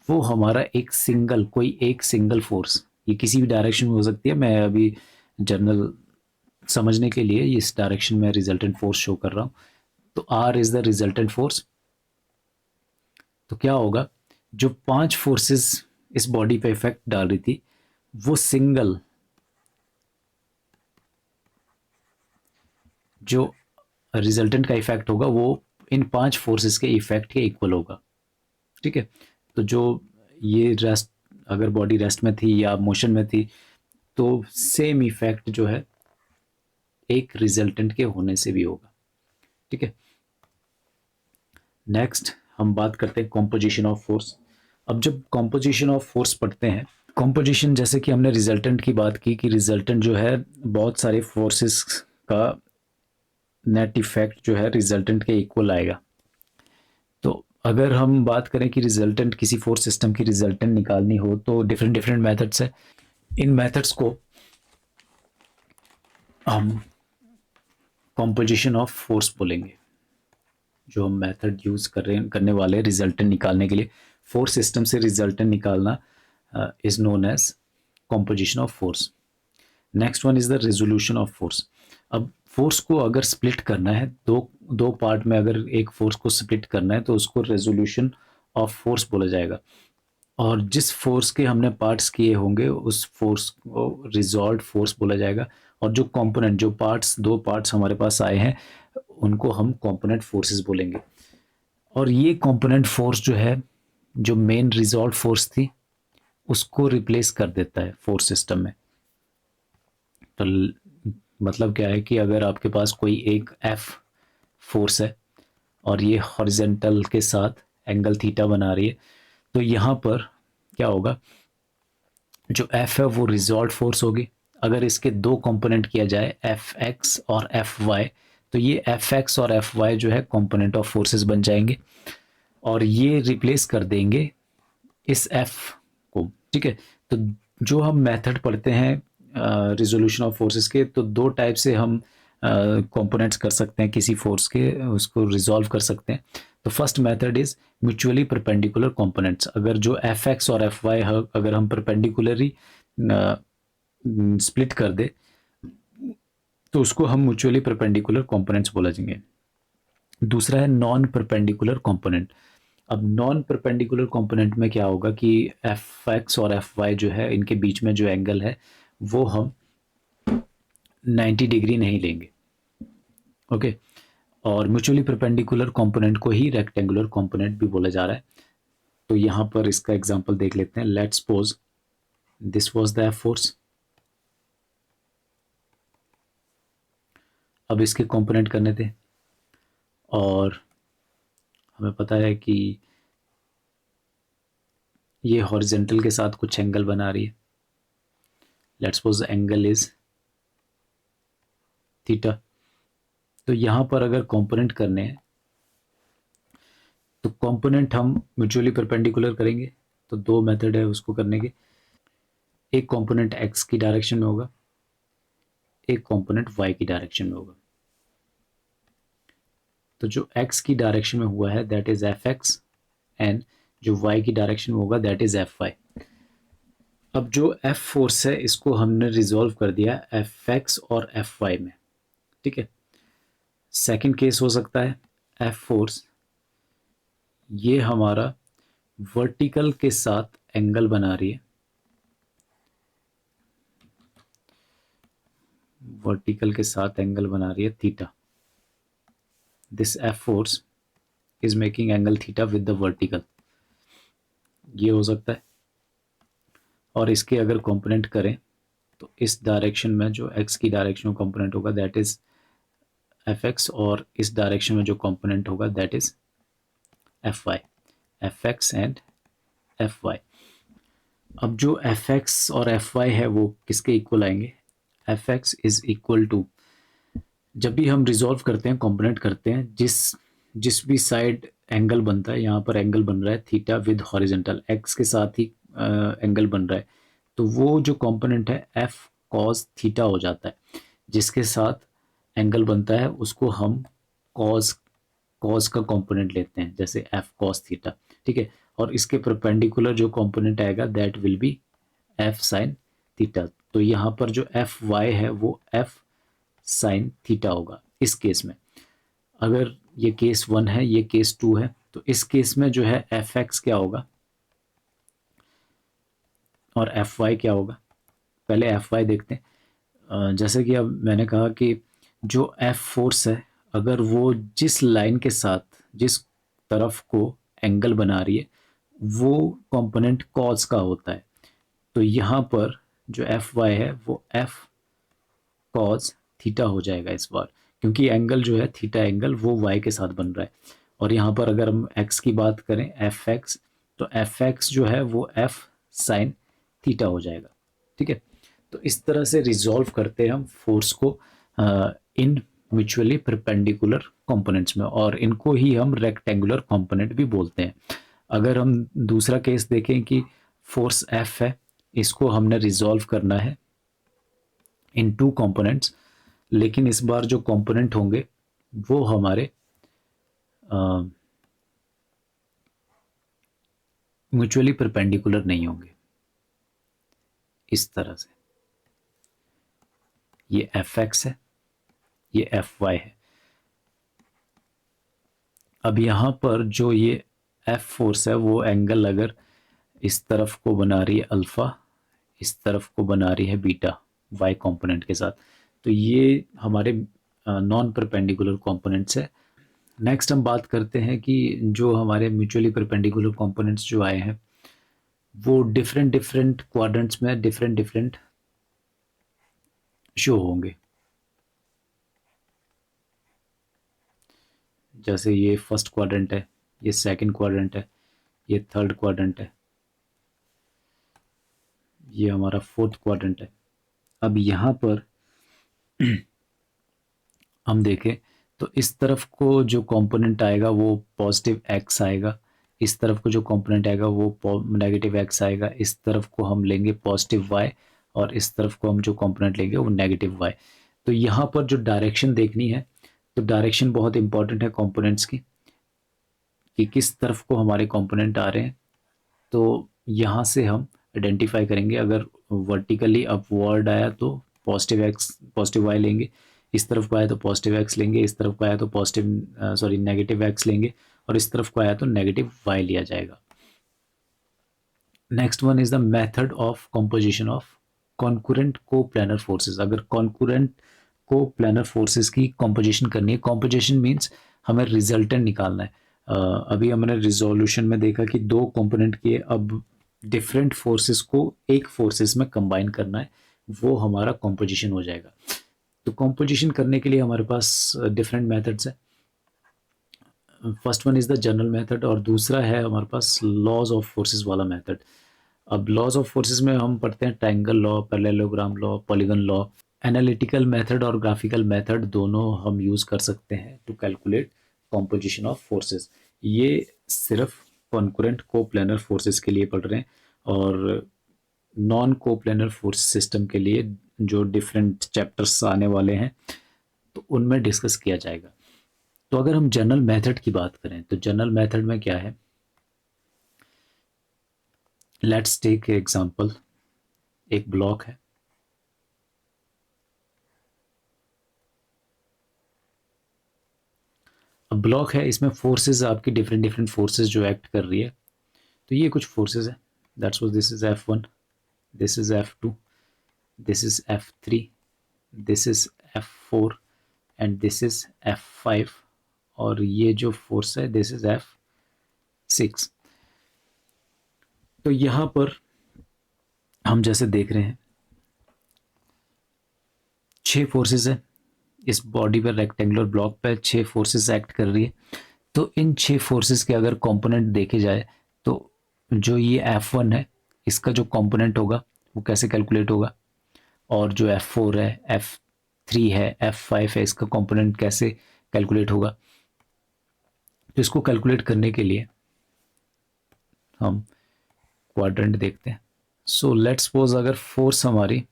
S1: वो हमारा कोई एक सिंगल फोर्स, ये किसी भी डायरेक्शन में हो सकती है, मैं अभी जनरल समझने के लिए इस डायरेक्शन में रिजल्टेंट फोर्स शो कर रहा हूँ। तो R is the resultant force. तो क्या होगा, जो 5 फोर्सेस इस बॉडी पे इफेक्ट डाल रही थी, वो सिंगल, जो रिजल्टेंट का इफेक्ट होगा वो इन 5 फोर्सेस के इफेक्ट के इक्वल होगा। ठीक है, तो जो ये रेस्ट, अगर बॉडी रेस्ट में थी या मोशन में थी, तो सेम इफेक्ट जो है एक रिजल्टेंट के होने से भी होगा। ठीक है, नेक्स्ट हम बात करते हैं कॉम्पोजिशन ऑफ फोर्स। अब जब कॉम्पोजिशन ऑफ फोर्स पढ़ते हैं, कॉम्पोजिशन, जैसे कि हमने रिजल्टेंट की बात की कि रिजल्टेंट जो है बहुत सारे फोर्सेस का नेट इफेक्ट जो है रिजल्टेंट के इक्वल आएगा। तो अगर हम बात करें कि रिजल्टेंट, किसी फोर्स सिस्टम की रिजल्टेंट निकालनी हो, तो डिफरेंट डिफरेंट मेथड्स है। इन मेथड्स को हम कॉम्पोजिशन ऑफ फोर्स बोलेंगे। जो हम मेथड यूज़ करने वाले रिजल्टेंट निकालने के लिए, फोर्स सिस्टम से रिजल्टेंट निकालना is known as composition of force. Next one is the resolution of force. अब फोर्स को अगर स्प्लिट करना है, दो पार्ट में अगर एक फोर्स को स्प्लिट करना है, तो उसको रेजोल्यूशन ऑफ फोर्स बोला जाएगा। और जिस फोर्स के हमने पार्ट्स किए होंगे उस फोर्स को रिजॉल्व फोर्स बोला जाएगा। और जो कंपोनेंट, जो पार्ट्स, दो पार्ट्स हमारे पास आए हैं उनको हम कंपोनेंट फोर्सेस बोलेंगे। और ये कंपोनेंट फोर्स जो है, जो मेन रिजॉल्व फोर्स थी उसको रिप्लेस कर देता है फोर्स सिस्टम में। तो मतलब क्या है कि अगर आपके पास कोई एक एफ फोर्स है और ये हॉरिजेंटल के साथ एंगल थीटा बना रही है, तो यहाँ पर क्या होगा, जो एफ है वो रिजॉल्व फोर्स होगी। अगर इसके दो कंपोनेंट किया जाए एफ एक्स और एफ वाई, तो ये एफ एक्स और एफ वाई जो है कंपोनेंट ऑफ फोर्सेस बन जाएंगे और ये रिप्लेस कर देंगे इस एफ को। ठीक है, तो जो हम मेथड पढ़ते हैं रिजोल्यूशन ऑफ फोर्सेस के, तो दो टाइप से हम कंपोनेंट्स कर सकते हैं किसी फोर्स के, उसको रिजॉल्व कर सकते हैं। तो first method is mutually perpendicular components. अगर जो एफ एक्स और एफ वाई अगर हम परपेंडिकुलरली स्प्लिट कर दे तो उसको हम म्यूचुअली परपेंडिकुलर कंपोनेंट्स बोला जाएंगे। दूसरा है नॉन परपेंडिकुलर कंपोनेंट। अब नॉन परपेंडिकुलर कंपोनेंट में क्या होगा कि एफ एक्स और एफ वाई जो है इनके बीच में जो एंगल है वो हम 90 डिग्री नहीं लेंगे। ओके, और म्यूचुअली परपेंडिकुलर कंपोनेंट को ही रेक्टेंगुलर कंपोनेंट भी बोला जा रहा है। तो यहाँ पर इसका एग्जांपल देख लेते हैं। Let's suppose this was the F force. अब इसके कंपोनेंट करने थे और हमें पता है कि ये हॉरिजेंटल के साथ कुछ एंगल बना रही है। Let's suppose angle is theta. तो यहाँ पर अगर कंपोनेंट करने हैं तो कंपोनेंट हम म्यूचुअली परपेंडिकुलर करेंगे। तो दो मेथड है उसको करने के। एक कंपोनेंट एक्स की डायरेक्शन में होगा, एक कंपोनेंट वाई की डायरेक्शन में होगा। तो जो एक्स की डायरेक्शन में हुआ है that is F x, and जो वाई की डायरेक्शन में होगा दैट इज एफ वाई। अब जो एफ फोर्स है इसको हमने रिजॉल्व कर दिया एफ एक्स और एफ वाई में। ठीक है, सेकंड केस हो सकता है एफ फोर्स ये हमारा वर्टिकल के साथ एंगल बना रही है, वर्टिकल के साथ एंगल बना रही है theta. This F force is making angle theta with the vertical. ये हो सकता है। और इसके अगर कंपोनेंट करें तो इस डायरेक्शन में जो एक्स की डायरेक्शन में कंपोनेंट होगा दैट इज एफ एक्स, और इस डायरेक्शन में जो कंपोनेंट होगा that is F y, F x and F y. अब जो एफ एक्स और एफ वाई है वो किसके इक्वल आएंगे? F x is equal to, जब भी हम रिजॉल्व करते हैं कंपोनेंट करते हैं, जिस जिस भी साइड एंगल बनता है, यहाँ पर एंगल बन रहा है थीटा विद हॉरिजेंटल, एक्स के साथ ही एंगल बन रहा है, तो वो जो कंपोनेंट है एफ कॉस थीटा हो जाता है। जिसके साथ एंगल बनता है उसको हम कॉस कॉस का कंपोनेंट लेते हैं, जैसे एफ कॉस थीटा। ठीक है, और इसके परपेंडिकुलर जो कंपोनेंट आएगा that will B F sine theta. तो यहाँ पर जो एफ वाई है वो एफ साइन थीटा होगा इस केस में। अगर ये केस 1 है, ये केस 2 है, तो इस केस में जो है एफ एक्स क्या होगा और एफ वाई क्या होगा। पहले एफ वाई देखते हैं। जैसे कि अब मैंने कहा कि जो एफ फोर्स है अगर वो जिस लाइन के साथ, जिस तरफ को एंगल बना रही है वो कंपोनेंट कॉज का होता है, तो यहाँ पर जो एफ वाई है वो एफ कॉज थीटा हो जाएगा इस बार, क्योंकि एंगल जो है थीटा एंगल वो वाई के साथ बन रहा है। और यहाँ पर अगर हम एक्स की बात करें एफ एक्स, तो एफ एक्स जो है वो एफ साइन थीटा हो जाएगा। ठीक है, तो इस तरह से रिजॉल्व करते हैं हम फोर्स को इन म्यूचुअली परपेंडिकुलर कंपोनेंट्स में, और इनको ही हम रेक्टेंगुलर कंपोनेंट भी बोलते हैं। अगर हम दूसरा केस देखें कि फोर्स एफ है, इसको हमने रिजॉल्व करना है इन टू कंपोनेंट्स, लेकिन इस बार जो कंपोनेंट होंगे वो हमारे म्यूचुअली परपेंडिकुलर नहीं होंगे। इस तरह से ये एफ एक्स है, ये एफ वाई है। अब यहाँ पर जो ये एफ फोर्स है वो एंगल अगर इस तरफ को बना रही है अल्फ़ा, इस तरफ को बना रही है बीटा वाई कंपोनेंट के साथ। तो ये हमारे नॉन परपेंडिकुलर कंपोनेंट्स है। नेक्स्ट हम बात करते हैं कि जो हमारे म्यूचुअली परपेंडिकुलर कंपोनेंट्स जो आए हैं वो डिफरेंट डिफरेंट क्वाड्रेंट्स में डिफरेंट डिफरेंट शो होंगे। जैसे ये फर्स्ट क्वाड्रेंट है, ये सेकंड क्वाड्रेंट है, ये थर्ड क्वाड्रेंट है, ये हमारा फोर्थ क्वाड्रेंट है। अब यहाँ पर हम देखें तो इस तरफ को जो कंपोनेंट आएगा वो पॉजिटिव एक्स आएगा, इस तरफ को जो कंपोनेंट आएगा वो नेगेटिव एक्स आएगा, इस तरफ को हम लेंगे पॉजिटिव वाई और इस तरफ को हम जो कंपोनेंट लेंगे वो नेगेटिव वाई। तो यहाँ पर जो डायरेक्शन देखनी है, तो डायरेक्शन बहुत इंपॉर्टेंट है कंपोनेंट्स की कि किस तरफ को हमारे कंपोनेंट आ रहे हैं। तो यहाँ से हम आइडेंटिफाई करेंगे, अगर वर्टिकली अपवर्ड आया तो पॉजिटिव एक्स पॉजिटिव वाई लेंगे, इस तरफ को आया तो पॉजिटिव एक्स लेंगे, इस तरफ को आया तो नेगेटिव एक्स लेंगे और इस तरफ को आया तो नेगेटिव वाई लिया जाएगा। Next one is the method of composition of concurrent को प्लानर फोर्सेस। अगर कॉन्कुरेंट को प्लानर फोर्सेस की कंपोजिशन करनी है, कंपोजिशन मीन्स हमें रिजल्टेंट निकालना है। अभी हमने रिजोल्यूशन में देखा कि दो कंपोनेंट के अब डिफरेंट फोर्सेस को एक फोर्सेस में कंबाइन करना है, वो हमारा कंपोजिशन हो जाएगा। तो कंपोजिशन करने के लिए हमारे पास डिफरेंट मेथड्स है। First one is the general method और दूसरा है हमारे पास लॉज ऑफ फोर्सेस वाला मेथड। अब लॉज ऑफ फोर्सेस में हम पढ़ते हैं triangle law, parallelogram law, polygon law. Analytical method और ग्राफिकल मेथड दोनों हम यूज़ कर सकते हैं to calculate composition of forces. ये सिर्फ कॉन्करेंट कोप्लेनर फोर्सेस के लिए पढ़ रहे हैं और नॉन कोप्लेनर फोर्स सिस्टम के लिए जो डिफरेंट चैप्टर्स आने वाले हैं तो उनमें डिस्कस किया जाएगा। तो अगर हम जनरल मेथड की बात करें तो जनरल मेथड में क्या है, लेट्स टेक एग्जांपल। एक ब्लॉक है, अब ब्लॉक है, इसमें फोर्सेस आपकी डिफरेंट डिफरेंट फोर्सेस जो एक्ट कर रही है। तो ये कुछ फोर्सेस है, that's what this is F1, this is F2, this is F3, this is F4 and this is F5 और ये जो फोर्स है दिस इज F6। तो यहाँ पर हम जैसे देख रहे हैं 6 फोर्सेस है इस बॉडी पर, रेक्टेंगुलर ब्लॉक पर 6 फोर्सेस एक्ट कर रही है। तो इन 6 फोर्सेस के अगर कंपोनेंट देखे जाए तो जो ये F1 है इसका जो कंपोनेंट होगा वो कैसे कैलकुलेट होगा, और जो F4 है, F3 है, F5 है, इसका कंपोनेंट कैसे कैलकुलेट होगा। तो इसको कैलकुलेट करने के लिए हम क्वाड्रेंट देखते हैं। सो लेट्स सपोज अगर फोर्स हमारी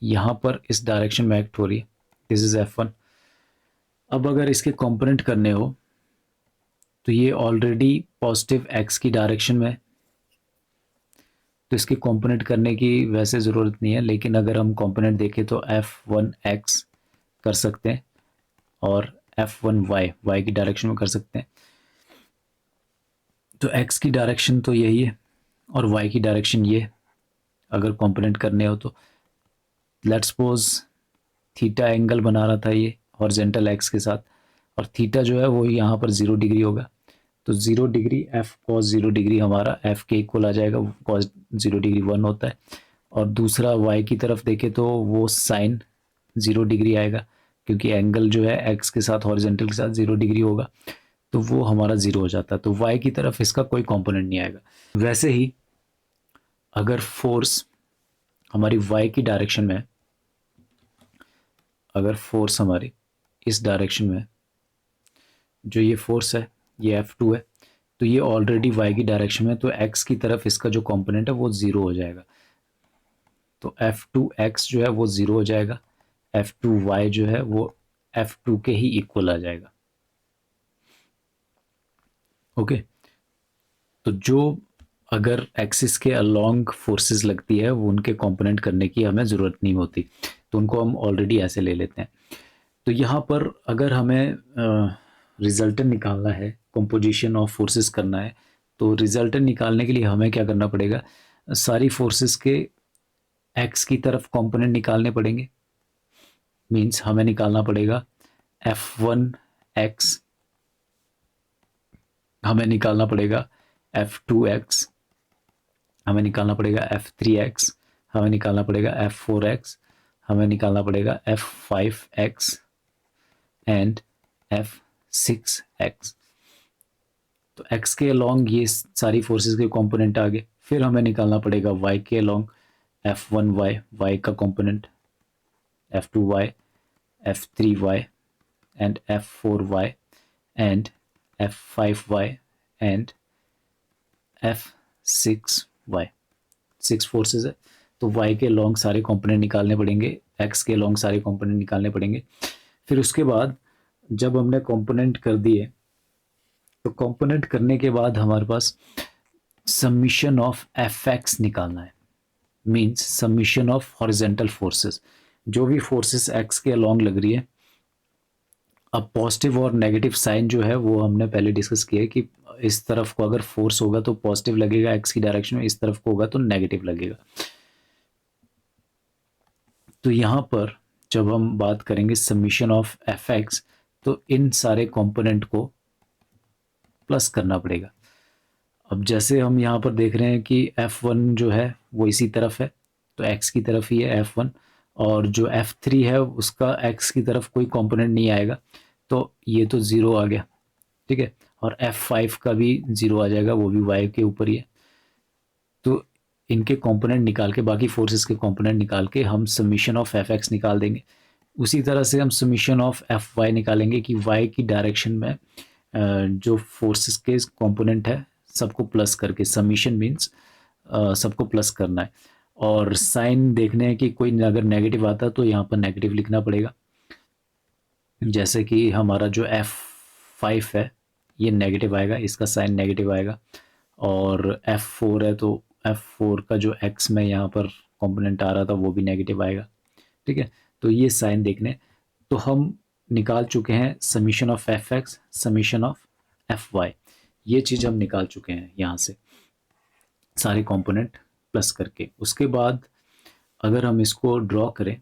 S1: यहाँ पर इस डायरेक्शन में एक्ट हो रही है, दिस इज F1। अब अगर इसके कंपोनेंट करने हो तो ये ऑलरेडी पॉजिटिव एक्स की डायरेक्शन में, तो इसके कंपोनेंट करने की वैसे ज़रूरत नहीं है, लेकिन अगर हम कंपोनेंट देखें तो F1x कर सकते हैं और F1y y की डायरेक्शन में कर सकते हैं। तो x की डायरेक्शन तो यही है और y की डायरेक्शन ये, अगर कंपोनेंट करने हो तो लेट्स सपोज थीटा एंगल बना रहा था ये हॉरिजॉन्टल एक्स के साथ, और थीटा जो है वो यहाँ पर 0 डिग्री होगा। तो 0 डिग्री f cos 0 डिग्री हमारा f के इक्वल आ जाएगा, cos 0 डिग्री 1 होता है। और दूसरा y की तरफ देखें तो वो साइन 0 डिग्री आएगा, क्योंकि एंगल जो है x के साथ हॉरिजॉन्टल के साथ 0 डिग्री होगा, तो वो हमारा 0 हो जाता है। तो y की तरफ इसका कोई कंपोनेंट नहीं आएगा। वैसे ही अगर फोर्स हमारी y की डायरेक्शन में, अगर फोर्स हमारी इस डायरेक्शन में, जो ये फोर्स है ये F2 है, तो ये ऑलरेडी y की डायरेक्शन में, तो x की तरफ इसका जो कंपोनेंट है वो 0 हो जाएगा। तो F2x जो है वो 0 हो जाएगा, F2y जो है वो F2 के ही इक्वल आ जाएगा। ओके, तो जो अगर एक्सिस के अलोंग फोर्सेस लगती है वो उनके कंपोनेंट करने की हमें ज़रूरत नहीं होती, तो उनको हम ऑलरेडी ऐसे ले लेते हैं। तो यहाँ पर अगर हमें रिजल्टेंट निकालना है, कंपोजिशन ऑफ फोर्सेस करना है, तो रिजल्टेंट निकालने के लिए हमें क्या करना पड़ेगा, सारी फोर्सेस के एक्स की तरफ कंपोनेंट निकालने पड़ेंगे। मींस हमें निकालना पड़ेगा F1 x, हमें निकालना पड़ेगा F2 x, हमें निकालना पड़ेगा F3 x, हमें निकालना पड़ेगा F4 x, हमें निकालना पड़ेगा F5 x and F6 x। तो x के अलोंग ये सारी फोर्सेस के कंपोनेंट आ गए। फिर हमें निकालना पड़ेगा y के अलोंग F1y, y का component, F2y, F3y and F4y and F5y and F6y। 6 forces है, तो y के लॉन्ग सारे कंपोनेंट निकालने पड़ेंगे, x के लॉन्ग सारे कंपोनेंट निकालने पड़ेंगे। फिर उसके बाद जब हमने कंपोनेंट कर दिए, तो कंपोनेंट करने के बाद हमारे पास समीशन ऑफ Fx निकालना है। Means summation of horizontal forces, जो भी फोर्सेस x के अलॉन्ग लग रही है। अब पॉजिटिव और नेगेटिव साइन जो है वो हमने पहले डिस्कस किया है कि इस तरफ को अगर फोर्स होगा तो पॉजिटिव लगेगा एक्स की डायरेक्शन में, इस तरफ को होगा तो नेगेटिव लगेगा। तो यहाँ पर जब हम बात करेंगे समीशन ऑफ एफ एक्स, तो इन सारे कंपोनेंट को प्लस करना पड़ेगा। अब जैसे हम यहाँ पर देख रहे हैं कि F1 जो है वो इसी तरफ है, तो x की तरफ ही है F1, और जो F3 है उसका x की तरफ कोई कंपोनेंट नहीं आएगा, तो ये तो ज़ीरो आ गया, ठीक है। और F5 का भी ज़ीरो आ जाएगा, वो भी y के ऊपर ही है। तो इनके कंपोनेंट निकाल के, बाकी फोर्सेस के कंपोनेंट निकाल के हम समीशन ऑफ Fx निकाल देंगे। उसी तरह से हम समीशन ऑफ Fy निकालेंगे कि y की डायरेक्शन में जो फोर्सेस के कंपोनेंट है सबको प्लस करके, समीशन मीन्स सबको प्लस करना है। और साइन देखने हैं कि कोई अगर नेगेटिव आता है तो यहाँ पर नेगेटिव लिखना पड़ेगा। जैसे कि हमारा जो F5 है ये नेगेटिव आएगा, इसका साइन नेगेटिव आएगा। और F4 है तो F4 का जो x में यहाँ पर कंपोनेंट आ रहा था वो भी नेगेटिव आएगा, ठीक है। तो ये साइन देखने, तो हम निकाल चुके हैं summation of Fx, summation of Fy, ये चीज़ हम निकाल चुके हैं यहाँ से सारे कंपोनेंट प्लस करके। उसके बाद अगर हम इसको ड्रॉ करें,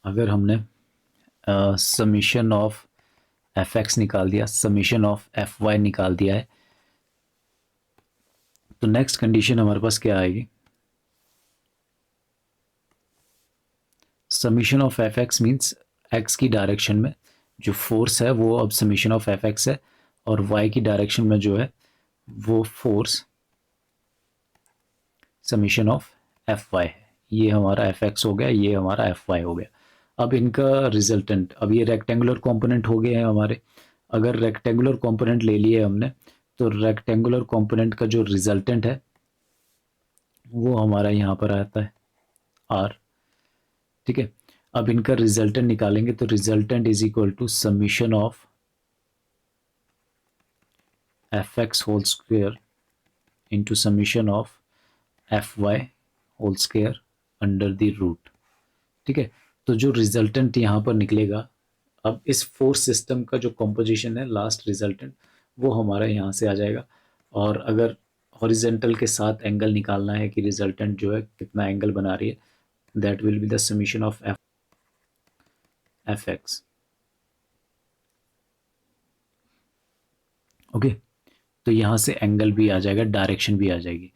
S1: अगर हमने समीशन ऑफ Fx निकाल दिया, समीशन ऑफ Fy निकाल दिया है, तो नेक्स्ट कंडीशन हमारे पास क्या आएगी, summation of Fx means x की डायरेक्शन में जो फोर्स है वो अब समीशन ऑफ Fx है, और y की डायरेक्शन में जो है वो फोर्स समीशन ऑफ Fy है। ये हमारा Fx हो गया, ये हमारा Fy हो गया। अब इनका रिजल्टेंट, अब ये रेक्टेंगुलर कंपोनेंट हो गए हैं हमारे। अगर रेक्टेंगुलर कंपोनेंट ले लिए हमने, तो रेक्टेंगुलर कंपोनेंट का जो रिजल्टेंट है वो हमारा यहाँ पर आता है R, ठीक है। अब इनका रिजल्टेंट निकालेंगे, तो resultant is equal to summation of Fx whole square into summation of Fy whole square under the root, ठीक है। तो जो रिजल्टेंट यहाँ पर निकलेगा, अब इस फोर्स सिस्टम का जो कंपोजिशन है लास्ट रिजल्टेंट वो हमारा यहाँ से आ जाएगा। और अगर हॉरिजेंटल के साथ एंगल निकालना है कि रिजल्टेंट जो है कितना एंगल बना रही है, that will be the summation of Fx, okay. तो यहाँ से एंगल भी आ जाएगा, डायरेक्शन भी आ जाएगी।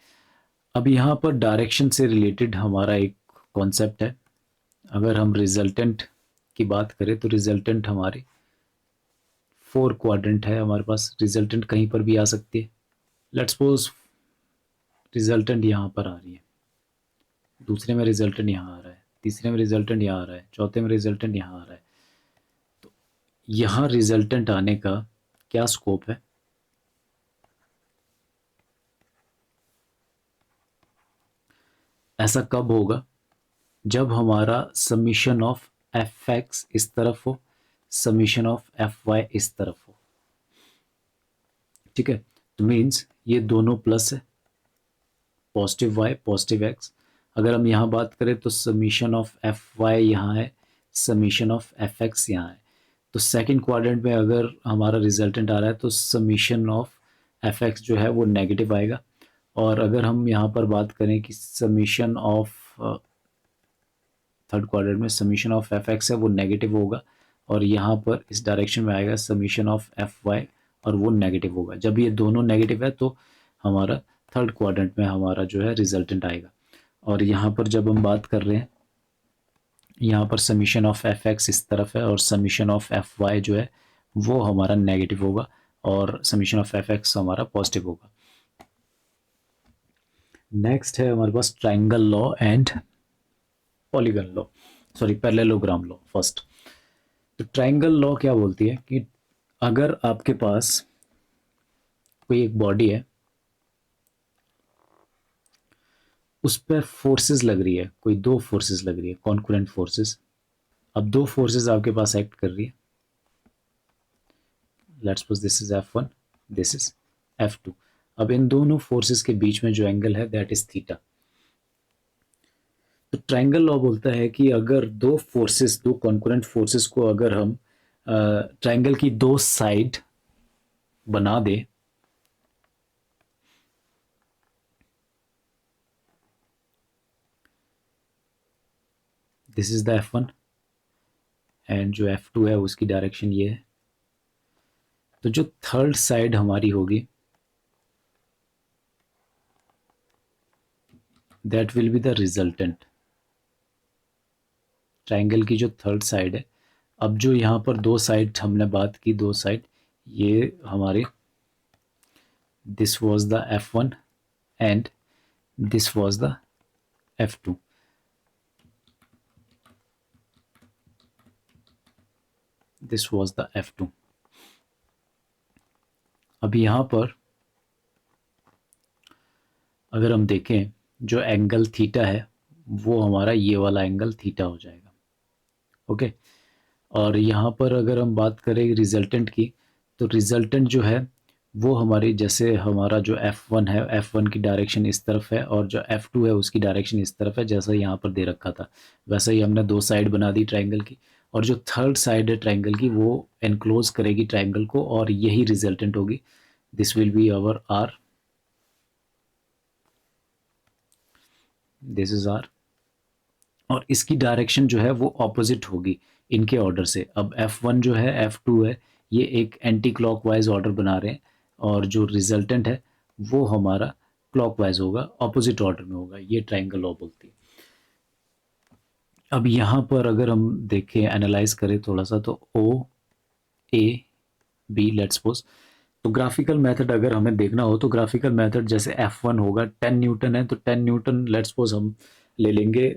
S1: अब यहाँ पर डायरेक्शन से रिलेटेड हमारा एक कॉन्सेप्ट है। अगर हम रिजल्टेंट की बात करें तो रिजल्टेंट हमारी 4 क्वाड्रेंट है हमारे पास, रिजल्टेंट कहीं पर भी आ सकती है। लेट्स सपोज रिजल्टेंट यहाँ पर आ रही है, दूसरे में रिजल्टेंट यहाँ आ रहा है, तीसरे में रिजल्टेंट यहाँ आ रहा है, चौथे में रिजल्टेंट यहाँ आ रहा है। तो यहाँ रिजल्टेंट आने का क्या स्कोप है, ऐसा कब होगा, जब हमारा समीशन ऑफ Fx इस तरफ हो, समीशन ऑफ Fy इस तरफ हो, ठीक है। तो मीन्स ये दोनों प्लस है, पॉजिटिव y पॉजिटिव x। अगर हम यहाँ बात करें तो समीशन ऑफ Fy यहाँ है, समीशन ऑफ Fx यहाँ है। तो सेकंड क्वाड्रेंट में अगर हमारा रिजल्टेंट आ रहा है तो समीशन ऑफ एफ एक्स जो है वो नेगेटिव आएगा। और अगर हम यहाँ पर बात करें कि समीशन ऑफ थर्ड क्वाड्रेंट में समीशन ऑफ एफ एक्स है वो नेगेटिव होगा, और यहाँ पर इस डायरेक्शन में आएगा समीशन ऑफ एफ वाई और वो नेगेटिव होगा। जब ये दोनों नेगेटिव है तो हमारा थर्ड क्वाड्रेंट में हमारा जो है रिजल्टेंट आएगा। और यहाँ पर जब हम बात कर रहे हैं, यहाँ पर समीशन ऑफ एफ एक्स इस तरफ है और समीशन ऑफ एफ वाई जो है वो हमारा नेगेटिव होगा और समीशन ऑफ एफ एक्स हमारा पॉजिटिव होगा। नेक्स्ट है हमारे पास triangle law and polygon law, sorry parallelogram law first. तो ट्राइंगल लॉ क्या बोलती है कि अगर आपके पास कोई एक बॉडी है, उस पर फोर्सेस लग रही है, कोई दो फोर्सेस लग रही है, कॉन्करेंट फोर्सेस। अब दो फोर्सेस आपके पास एक्ट कर रही है, let's suppose this is F1, this is F2। अब इन दोनों फोर्सेस के बीच में जो एंगल है दैट इज थीटा। तो ट्रायंगल लॉ बोलता है कि अगर दो फोर्सेस, दो कॉन्करेंट फोर्सेस को अगर हम ट्रायंगल की दो साइड बना दे, this is the F1 and जो F2 है उसकी डायरेक्शन ये है, तो जो थर्ड साइड हमारी होगी that will be the resultant. Triangle की जो थर्ड साइड है, अब जो यहाँ पर दो साइड हमने बात की, दो साइड ये हमारे, this was the F1 and this was the F2। This was the F2। अब यहाँ पर अगर हम देखें जो एंगल थीटा है वो हमारा ये वाला एंगल थीटा हो जाएगा, ओके। और यहाँ पर अगर हम बात करें रिजल्टेंट की, तो रिजल्टेंट जो है वो हमारी, जैसे हमारा जो F1 है, F1 की डायरेक्शन इस तरफ है और जो F2 है उसकी डायरेक्शन इस तरफ है, जैसा यहाँ पर दे रखा था वैसे ही हमने दो साइड बना दी ट्रायंगल की, और जो थर्ड साइड है ट्रायंगल की वो एनक्लोज करेगी ट्रायंगल को और यही रिजल्टेंट होगी। This will be our R, this is R, और इसकी डायरेक्शन जो है वो ऑपोजिट होगी इनके ऑर्डर से। अब F1 जो है, F2 है, ये एक एंटी क्लॉकवाइज ऑर्डर बना रहे हैं और जो रिजल्टेंट है वो हमारा क्लॉकवाइज होगा, ऑपोजिट ऑर्डर में होगा। ये ट्रायंगल लॉ बोलती है। अब यहाँ पर अगर हम देखें, एनालाइज करें थोड़ा सा, तो O A B let's suppose, तो ग्राफिकल मेथड अगर हमें देखना हो तो ग्राफिकल मेथड जैसे F1 होगा 10 न्यूटन है, तो 10 न्यूटन लेट्स सपोज हम ले लेंगे,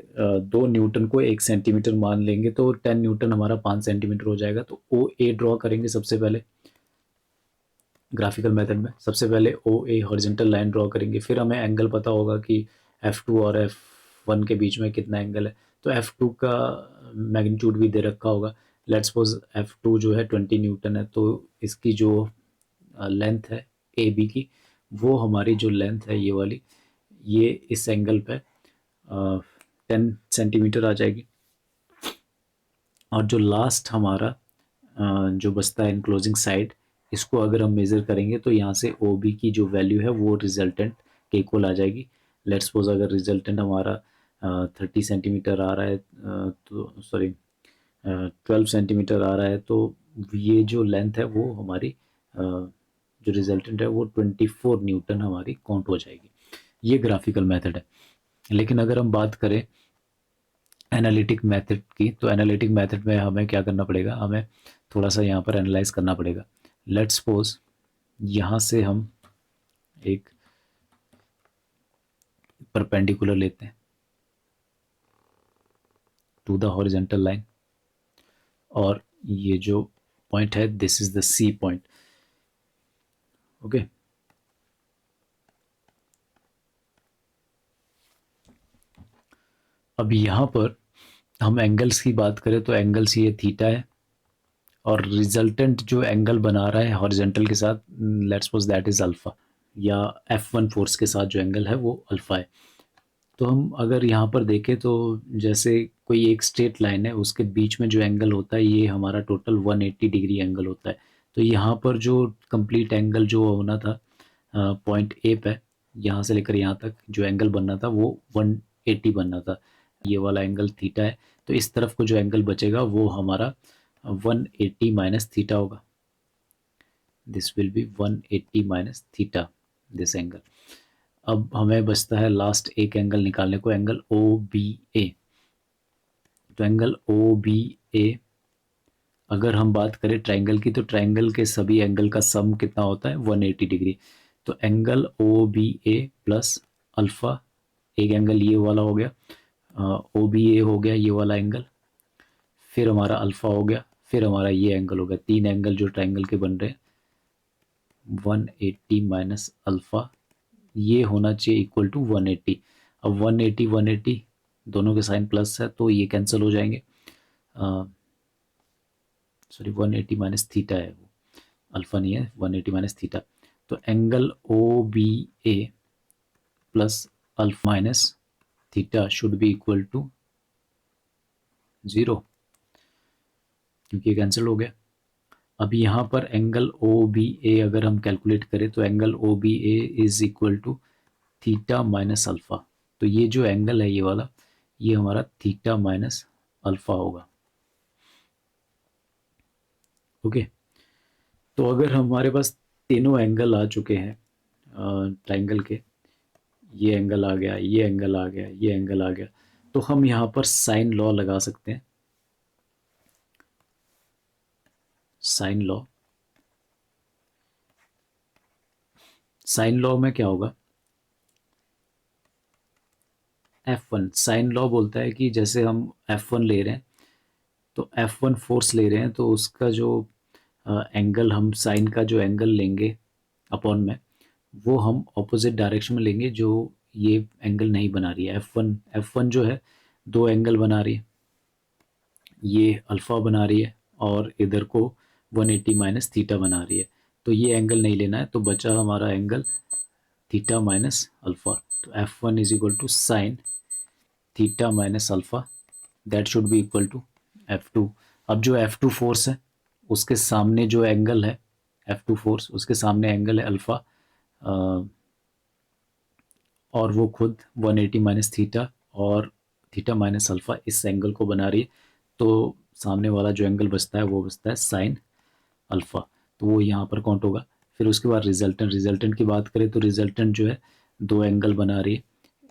S1: 2 न्यूटन को 1 सेंटीमीटर मान लेंगे, तो 10 न्यूटन हमारा 5 सेंटीमीटर हो जाएगा। तो ओ ए ड्रॉ करेंगे सबसे पहले ग्राफिकल मेथड में, सबसे पहले ओ ए हॉरिजॉन्टल लाइन ड्रॉ करेंगे, फिर हमें एंगल पता होगा कि F2 और F1 के बीच में कितना एंगल है, तो F2 का मैग्नीट्यूड भी दे रखा होगा। लेट्स सपोज F2 जो है 20 न्यूटन है, तो इसकी जो लेंथ है ए बी की, वो हमारी जो लेंथ है ये वाली, ये इस एंगल पे 10 सेंटीमीटर आ जाएगी। और जो लास्ट हमारा जो बचता है इनक्लोजिंग साइड, इसको अगर हम मेज़र करेंगे तो यहाँ से ओ बी की जो वैल्यू है वो रिजल्टेंट के इक्वल आ जाएगी। लेट्स सपोज अगर रिजल्टेंट हमारा 30 सेंटीमीटर आ रहा है, तो सॉरी 12 सेंटीमीटर आ रहा है, तो ये जो लेंथ है वो हमारी जो रिजल्टेंट है वो 24 न्यूटन हमारी काउंट हो जाएगी। ये ग्राफिकल मेथड है। लेकिन अगर हम बात करें एनालिटिक मेथड की, तो एनालिटिक मेथड में हमें क्या करना पड़ेगा, हमें थोड़ा सा यहाँ पर एनालाइज करना पड़ेगा। लेट्स सपोज यहाँ से हम एक परपेंडिकुलर लेते हैं टू द हॉरिजॉन्टल लाइन, और ये जो पॉइंट है this is the C point, okay. अब यहाँ पर हम एंगल्स की बात करें तो एंगल्स ये थीटा है, और रिजल्टेंट जो एंगल बना रहा है हॉरिजॉन्टल के साथ, let's suppose that is alpha, या F1 फोर्स के साथ जो एंगल है वो अल्फा है। तो हम अगर यहाँ पर देखें तो जैसे कोई एक स्ट्रेट लाइन है, उसके बीच में जो एंगल होता है ये हमारा टोटल 180 डिग्री एंगल होता है। तो यहाँ पर जो कंप्लीट एंगल जो होना था पॉइंट ए पे यहाँ से लेकर यहाँ तक जो एंगल बनना था वो 180 बनना था, ये वाला एंगल थीटा है, तो इस तरफ को जो एंगल बचेगा वो हमारा 180 माइनस थीटा होगा, this will B 180 minus theta this angle. अब हमें बचता है लास्ट एक एंगल निकालने को, एंगल ओ बी ए। तो एंगल ओ बी ए, अगर हम बात करें ट्राइंगल की, तो ट्राइंगल के सभी एंगल का सम कितना होता है 180 डिग्री। तो angle O B A plus alpha, एक एंगल ये वाला हो गया, ओ बी ए हो गया ये वाला एंगल, फिर हमारा अल्फ़ा हो गया, फिर हमारा ये एंगल हो गया, तीन एंगल जो ट्राइंगल के बन रहे हैं, 180 माइनस अल्फ़ा, ये होना चाहिए इक्वल टू 180। अब 180 180 दोनों के साइन प्लस है तो ये कैंसिल हो जाएंगे, सॉरी 180 माइनस थीटा है वो, अल्फा नहीं है, 180 माइनस थीटा। तो angle O B A plus alpha minus theta should be equal to 0, क्योंकि ये कैंसिल हो गया। अब यहाँ पर एंगल ओ बी ए अगर हम कैलकुलेट करें तो angle O B A is equal to theta minus alpha. तो ये जो एंगल है ये वाला, ये हमारा थीटा माइनस अल्फ़ा होगा। ओके, तो अगर हमारे पास तीनों एंगल आ चुके हैं ट्राइंगल के, ये एंगल आ गया, ये एंगल आ गया, ये एंगल आ गया, तो हम यहाँ पर साइन लॉ लगा सकते हैं। साइन लॉ, साइन लॉ में क्या होगा, F1 साइन लॉ बोलता है कि जैसे हम F1 ले रहे हैं, तो F1 फोर्स ले रहे हैं, तो उसका जो एंगल, हम साइन का जो एंगल लेंगे अपॉन में, वो हम ऑपोजिट डायरेक्शन में लेंगे जो ये एंगल नहीं बना रही है। F1 जो है दो एंगल बना रही है, ये अल्फ़ा बना रही है और इधर को 180 माइनस थीटा बना रही है, तो ये एंगल नहीं लेना है, तो बचा हमारा एंगल थीटा माइनस अल्फ़ा। तो F1 is equal to sine theta minus alpha, that should be equal to F2। अब जो F2 फोर्स है उसके सामने जो एंगल है, F2 फोर्स उसके सामने एंगल है अल्फ़ा, और वो खुद 180 माइनस थीटा और थीटा माइनस अल्फ़ा इस एंगल को बना रही है, तो सामने वाला जो एंगल बचता है वो बचता है साइन अल्फ़ा, तो वो यहाँ पर काउंट होगा। फिर उसके बाद रिजल्टेंट, रिजल्टेंट की बात करें तो रिजल्टेंट जो है दो एंगल बना रही है,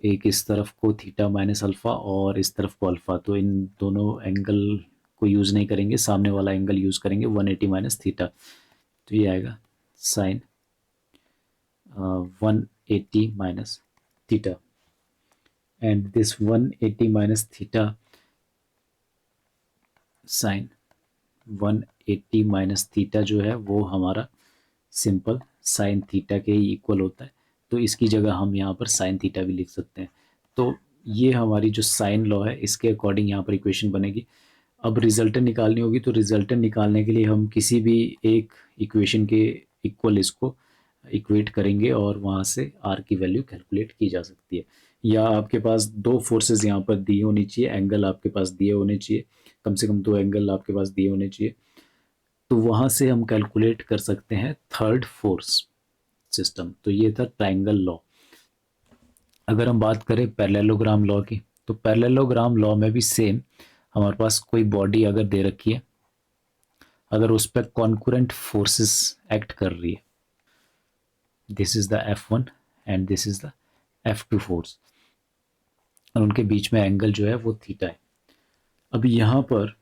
S1: एक इस तरफ को थीटा माइनस अल्फ़ा और इस तरफ को अल्फ़ा, तो इन दोनों एंगल को यूज़ नहीं करेंगे, सामने वाला एंगल यूज़ करेंगे 180 माइनस थीटा, तो ये आएगा sine 180 minus theta, and this 180 minus theta sine 180 minus theta जो है वो हमारा सिंपल साइन थीटा के ही इक्वल होता है, तो इसकी जगह हम यहाँ पर साइन थीटा भी लिख सकते हैं। तो ये हमारी जो साइन लॉ है इसके अकॉर्डिंग यहाँ पर इक्वेशन बनेगी। अब रिजल्टेंट निकालनी होगी, तो रिजल्टेंट निकालने के लिए हम किसी भी एक इक्वेशन के इक्वल इसको इक्वेट करेंगे और वहाँ से आर की वैल्यू कैलकुलेट की जा सकती है। या आपके पास दो फोर्सेस यहाँ पर दी होनी चाहिए, एंगल आपके पास दिए होने चाहिए, कम से कम दो एंगल आपके पास दिए होने चाहिए, तो वहाँ से हम कैलकुलेट कर सकते हैं थर्ड फोर्स सिस्टम। तो ये था ट्राइंगल लॉ। अगर हम बात करें पैरेललोग्राम लॉ की, तो पैरेललोग्राम लॉ में भी सेम, हमारे पास कोई बॉडी अगर दे रखी है, अगर उस पर कॉन्कुरेंट फोर्सेस एक्ट कर रही है, this is the F1 and this is the F2 force, और उनके बीच में एंगल जो है वो थीटा है। अभी यहाँ पर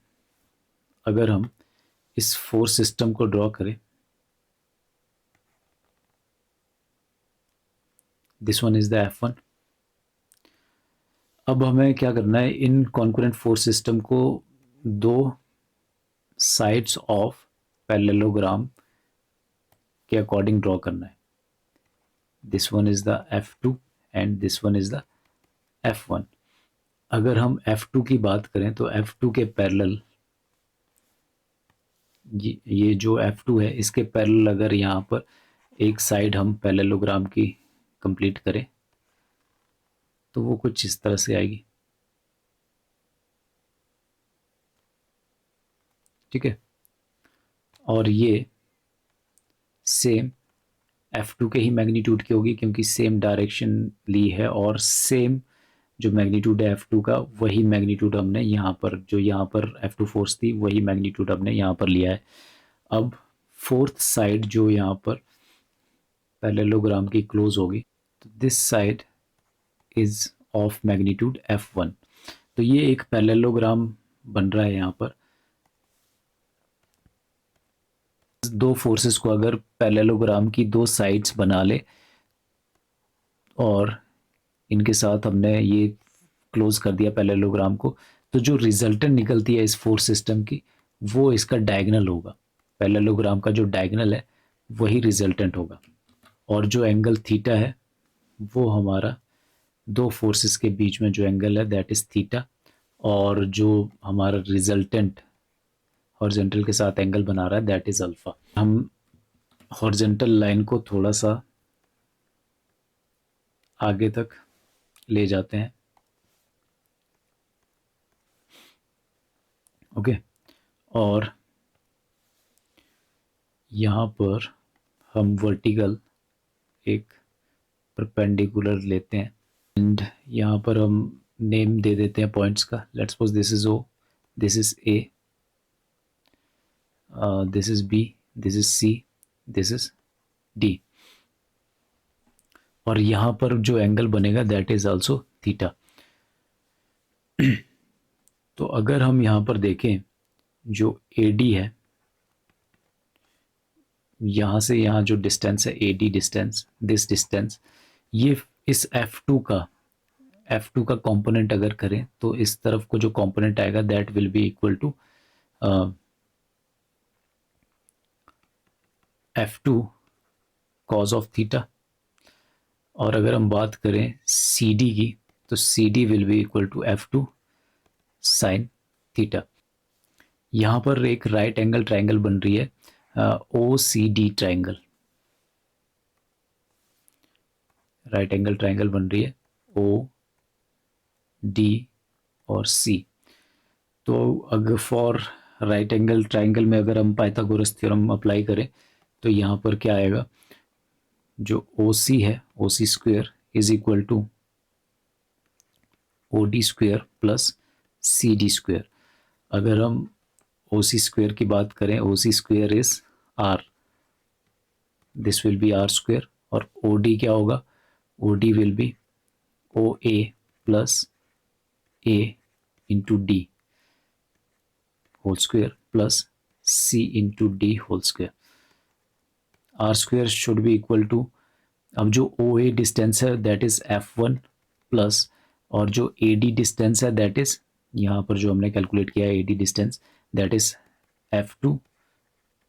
S1: अगर हम इस फोर्स सिस्टम को ड्रॉ करें, this one is the F1। अब हमें क्या करना है, इन कॉन्कुरेंट फोर्स सिस्टम को दो साइड्स ऑफ पैरेललोग्राम के अकॉर्डिंग ड्रॉ करना है, this one is the F2 and this one is the F1। अगर हम F2 की बात करें तो F2 के पैरेलल, ये जो F2 है इसके पैरेलल अगर यहाँ पर एक साइड हम पैरेललोग्राम की कंप्लीट करें तो वो कुछ इस तरह से आएगी, ठीक है। और ये सेम F2 के ही मैग्नीट्यूड की होगी, क्योंकि सेम डायरेक्शन ली है और सेम जो मैग्नीट्यूड है F2 का वही मैग्नीट्यूड हमने यहाँ पर, जो यहाँ पर F2 फोर्स थी वही मैग्नीट्यूड हमने यहाँ पर लिया है। अब फोर्थ साइड जो यहाँ पर पैरेललोग्राम की क्लोज होगी, तो this side is of magnitude F1। तो ये एक पैरेललोग्राम बन रहा है यहाँ पर। दो फोर्सेस को अगर पैरेललोग्राम की दो साइड्स बना ले और इनके साथ हमने ये क्लोज कर दिया पैरेललोग्राम को, तो जो रिजल्टेंट निकलती है इस फोर्स सिस्टम की वो इसका डायगोनल होगा। पैरेललोग्राम का जो डायगोनल है वही रिजल्टेंट होगा, और जो एंगल थीटा है वो हमारा दो फोर्सेस के बीच में जो एंगल है दैट इज थीटा, और जो हमारा रिजल्टेंट हॉरिजॉन्टल के साथ एंगल बना रहा है दैट इज अल्फा। हम हॉरिजॉन्टल लाइन को थोड़ा सा आगे तक ले जाते हैं। ओके, और यहाँ पर हम वर्टिकल एक परपेंडिकुलर लेते हैं एंड यहाँ पर हम नेम दे देते हैं पॉइंट्स का। Let's suppose this is O, this is A, this is B, this is C, this is D, और यहाँ पर जो एंगल बनेगा दैट इज आल्सो थीटा। तो अगर हम यहाँ पर देखें जो AD है, यहाँ से यहाँ जो डिस्टेंस है AD डिस्टेंस, दिस डिस्टेंस, ये इस F2 का कंपोनेंट अगर करें तो इस तरफ को जो कंपोनेंट आएगा that will be equal to F2 cos of theta. और अगर हम बात करें CD की तो CD will be equal to F2 sine theta. यहाँ पर एक राइट एंगल ट्राइंगल बन रही है OCD triangle, right angle triangle बन रही है OD और C। तो अगर फॉर राइट एंगल ट्राइंगल में अगर हम पाइथागोरस थ्योरम अप्लाई करें तो यहाँ पर क्या आएगा, जो OC है OC square is equal to OD square plus CD square. अगर हम OC स्क्वायर की बात करें, OC square is R, this will be R square, और OD क्या होगा, OD will be OA plus A into D whole square plus C into D whole square. R square should be equal to, अब जो OA डिस्टेंस है दैट इज F1 प्लस, और जो AD डिस्टेंस है दैट इज, यहाँ पर जो हमने कैलकुलेट किया है AD distance that is F2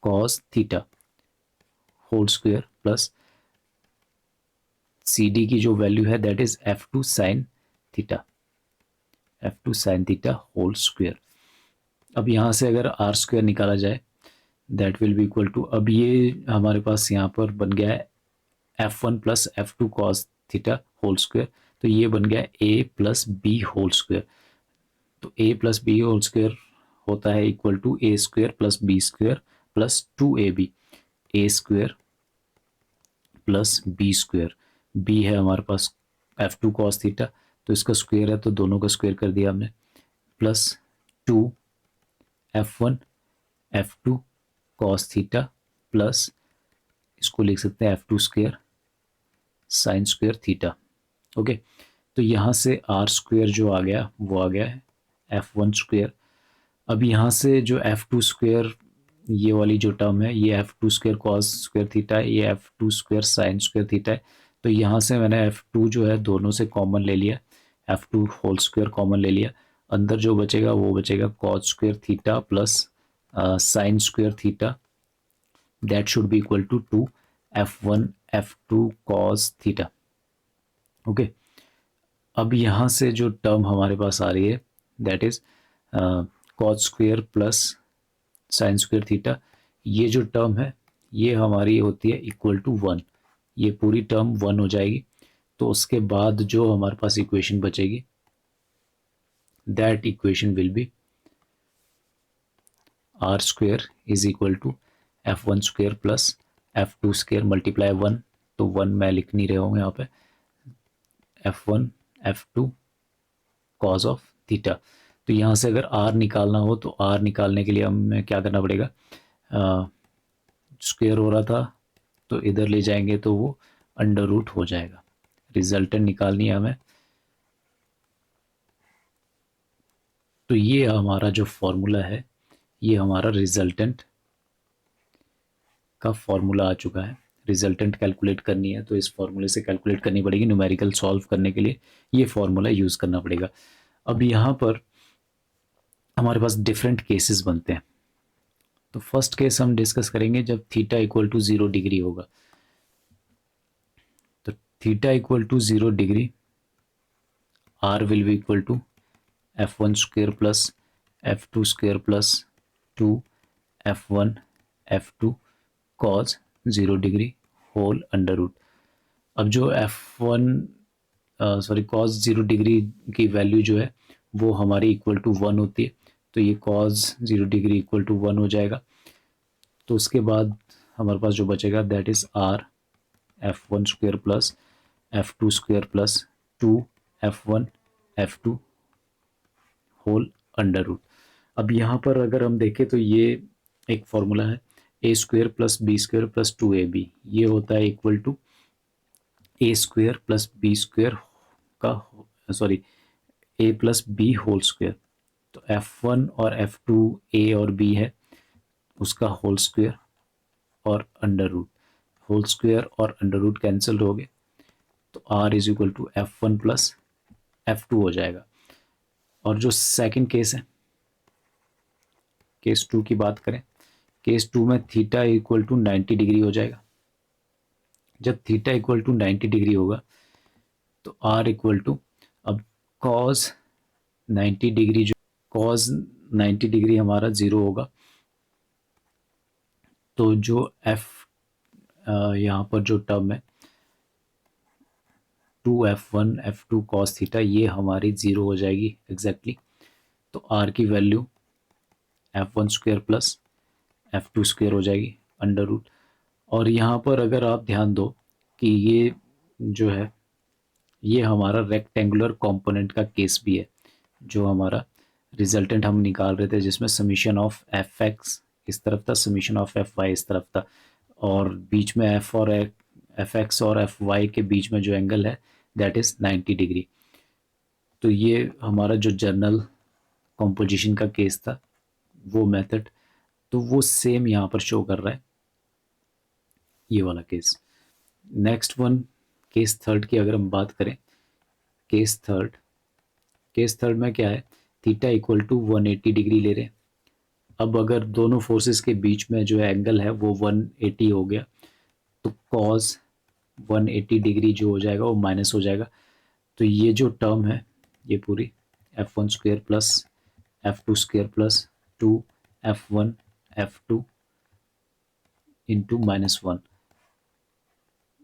S1: cos theta whole square plus CD की जो वैल्यू है that is F2 sine theta, F2 sine theta whole square. अब यहाँ से अगर R स्क्वायर निकाला जाए that will be equal to, अब ये हमारे पास यहाँ पर बन गया है F1 plus F2 cos theta whole square, तो ये बन गया A plus B whole square. तो A plus B whole square होता है equal to A square plus B square plus 2AB, A square plus B square, B है हमारे पास F2 cos थीटा तो इसका स्क्वायर है तो दोनों का स्क्वायर कर दिया हमने, plus 2F1 F2 cos theta plus इसको लिख सकते हैं F2 square sine square theta. Okay, तो यहाँ से R स्क्वायर जो आ गया वो आ गया है F1 स्क्वायर। अब यहाँ से जो F2 स्क्वायर, ये वाली जो टर्म है ये F2 square cos square theta है, ये F2 square sine square theta है, तो यहाँ से मैंने F2 जो है दोनों से कॉमन ले लिया, F2 होल स्क्वायर कॉमन ले लिया, अंदर जो बचेगा वो बचेगा cos square theta plus sine square theta, that should be equal to 2F1 F2 cos theta. Okay, अब यहाँ से जो टर्म हमारे पास आ रही है that is cos square plus sine square theta, ये जो टर्म है ये हमारी होती है इक्वल टू 1, ये पूरी टर्म 1 हो जाएगी। तो उसके बाद जो हमारे पास इक्वेशन बचेगी that equation will be R square is equal to F1 square plus F2 square multiply 1 तो 1 मैं लिख नहीं रहा हूँ यहाँ पे, F1 F2 cos of theta. तो यहाँ से अगर R निकालना हो तो R निकालने के लिए हमें क्या करना पड़ेगा, स्क्वायर हो रहा था तो इधर ले जाएंगे तो वो अंडर रूट हो जाएगा। रिजल्टेंट निकालनी है हमें, तो ये हमारा जो फॉर्मूला है, ये हमारा रिजल्टेंट का फॉर्मूला आ चुका है। रिजल्टेंट कैलकुलेट करनी है तो इस फॉर्मूले से कैलकुलेट करनी पड़ेगी, न्यूमेरिकल सॉल्व करने के लिए ये फॉर्मूला यूज़ करना पड़ेगा। अब यहाँ पर हमारे पास डिफरेंट केसेस बनते हैं। तो फर्स्ट केस हम डिस्कस करेंगे जब थीटा इक्वल टू 0 डिग्री होगा। तो theta equal to 0 degree, R will be equal to F1 square plus F2 square plus 2 F1 F2 cos 0 degree whole under root. अब जो F1 कॉज 0 डिग्री की वैल्यू जो है वो हमारी इक्वल टू 1 होती है, तो ये कॉज 0 डिग्री इक्वल टू 1 हो जाएगा। तो उसके बाद हमारे पास जो बचेगा that is R F1 square plus F2 square plus 2 F1 F2 whole under root. अब यहाँ पर अगर हम देखें तो ये एक फॉर्मूला है, A square plus B square plus 2ab, ये होता है equal to A square plus B square का, sorry, A plus B whole square. तो F1 और F2 ए और बी है, उसका होल स्क्वायर और अंडर रूट, होल स्क्वायर और अंडर रूट कैंसिल हो गए, तो R is equal to F1 plus F2 हो जाएगा। और जो सेकंड केस है, केस 2 की बात करें, केस 2 में थीटा इक्वल टू 90 डिग्री हो जाएगा। जब थीटा इक्वल टू 90 डिग्री होगा तो R इक्वल टू, अब कॉज 90 डिग्री, जो कॉज 90 डिग्री हमारा 0 होगा, तो जो F यहाँ पर जो टर्म है 2F1 F2 कॉस थीटा, ये हमारी 0 हो जाएगी एग्जैक्टली। तो R की value F1 square plus F2 square हो जाएगी अंडर रूट। और यहाँ पर अगर आप ध्यान दो कि ये जो है ये हमारा रेक्टेंगुलर कंपोनेंट का केस भी है, जो हमारा रिजल्टेंट हम निकाल रहे थे जिसमें समीशन ऑफ एफ एक्स इस तरफ था, समीशन ऑफ एफ वाई इस तरफ था, और बीच में एफ एक्स और एफ वाई के बीच में जो एंगल है दैट इज़ 90 डिग्री। तो ये हमारा जो जर्नल कॉम्पोजिशन का केस था वो मेथड, तो वो सेम यहाँ पर शो कर रहा है, ये वाला case. Next one, case third की अगर हम बात करें, केस थर्ड में क्या है, थीटा इक्वल टू 180 डिग्री ले रहे हैं। अब अगर दोनों फोर्सेस के बीच में जो एंगल है वो 180 हो गया, तो कॉज 180 डिग्री जो हो जाएगा वो माइनस हो जाएगा। तो ये जो टर्म है ये पूरी F1 square plus F2 square plus 2 F1 F2 into -1।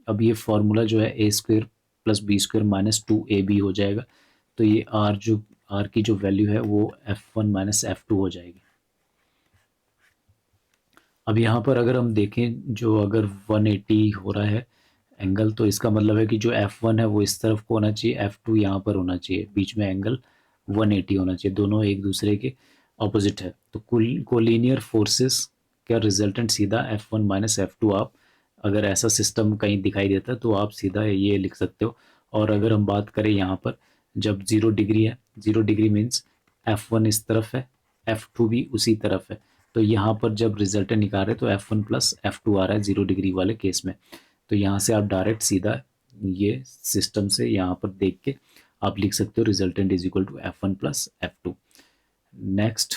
S1: अब ये फॉर्मूला जो है A square plus B square minus 2ab हो जाएगा। तो ये आर की जो वैल्यू है वो F1 माइनस F2 हो जाएगी। अब यहाँ पर अगर हम देखें, जो अगर 180 हो रहा है एंगल, तो इसका मतलब है कि जो F1 है वो इस तरफ को होना चाहिए, F2 यहाँ पर होना चाहिए, बीच में एंगल 180 होना चाहिए, दोनों एक दूसरे के ऑपोजिट है। तो कोलिनियर फोर्सेस का रिजल्टेंट सीधा F1 माइनस F2, आप अगर ऐसा सिस्टम कहीं दिखाई देता है तो आप सीधा ये लिख सकते हो। और अगर हम बात करें यहाँ पर जब 0 डिग्री है, 0 डिग्री मीन्स F1 इस तरफ है, F2 भी उसी तरफ है, तो यहाँ पर जब रिजल्टेंट निकाल रहे तो F1 प्लस F2 आ रहा है 0 डिग्री वाले केस में। तो यहाँ से आप डायरेक्ट सीधा ये सिस्टम से यहाँ पर देख के आप लिख सकते हो resultant is equal to F1 plus F2। Next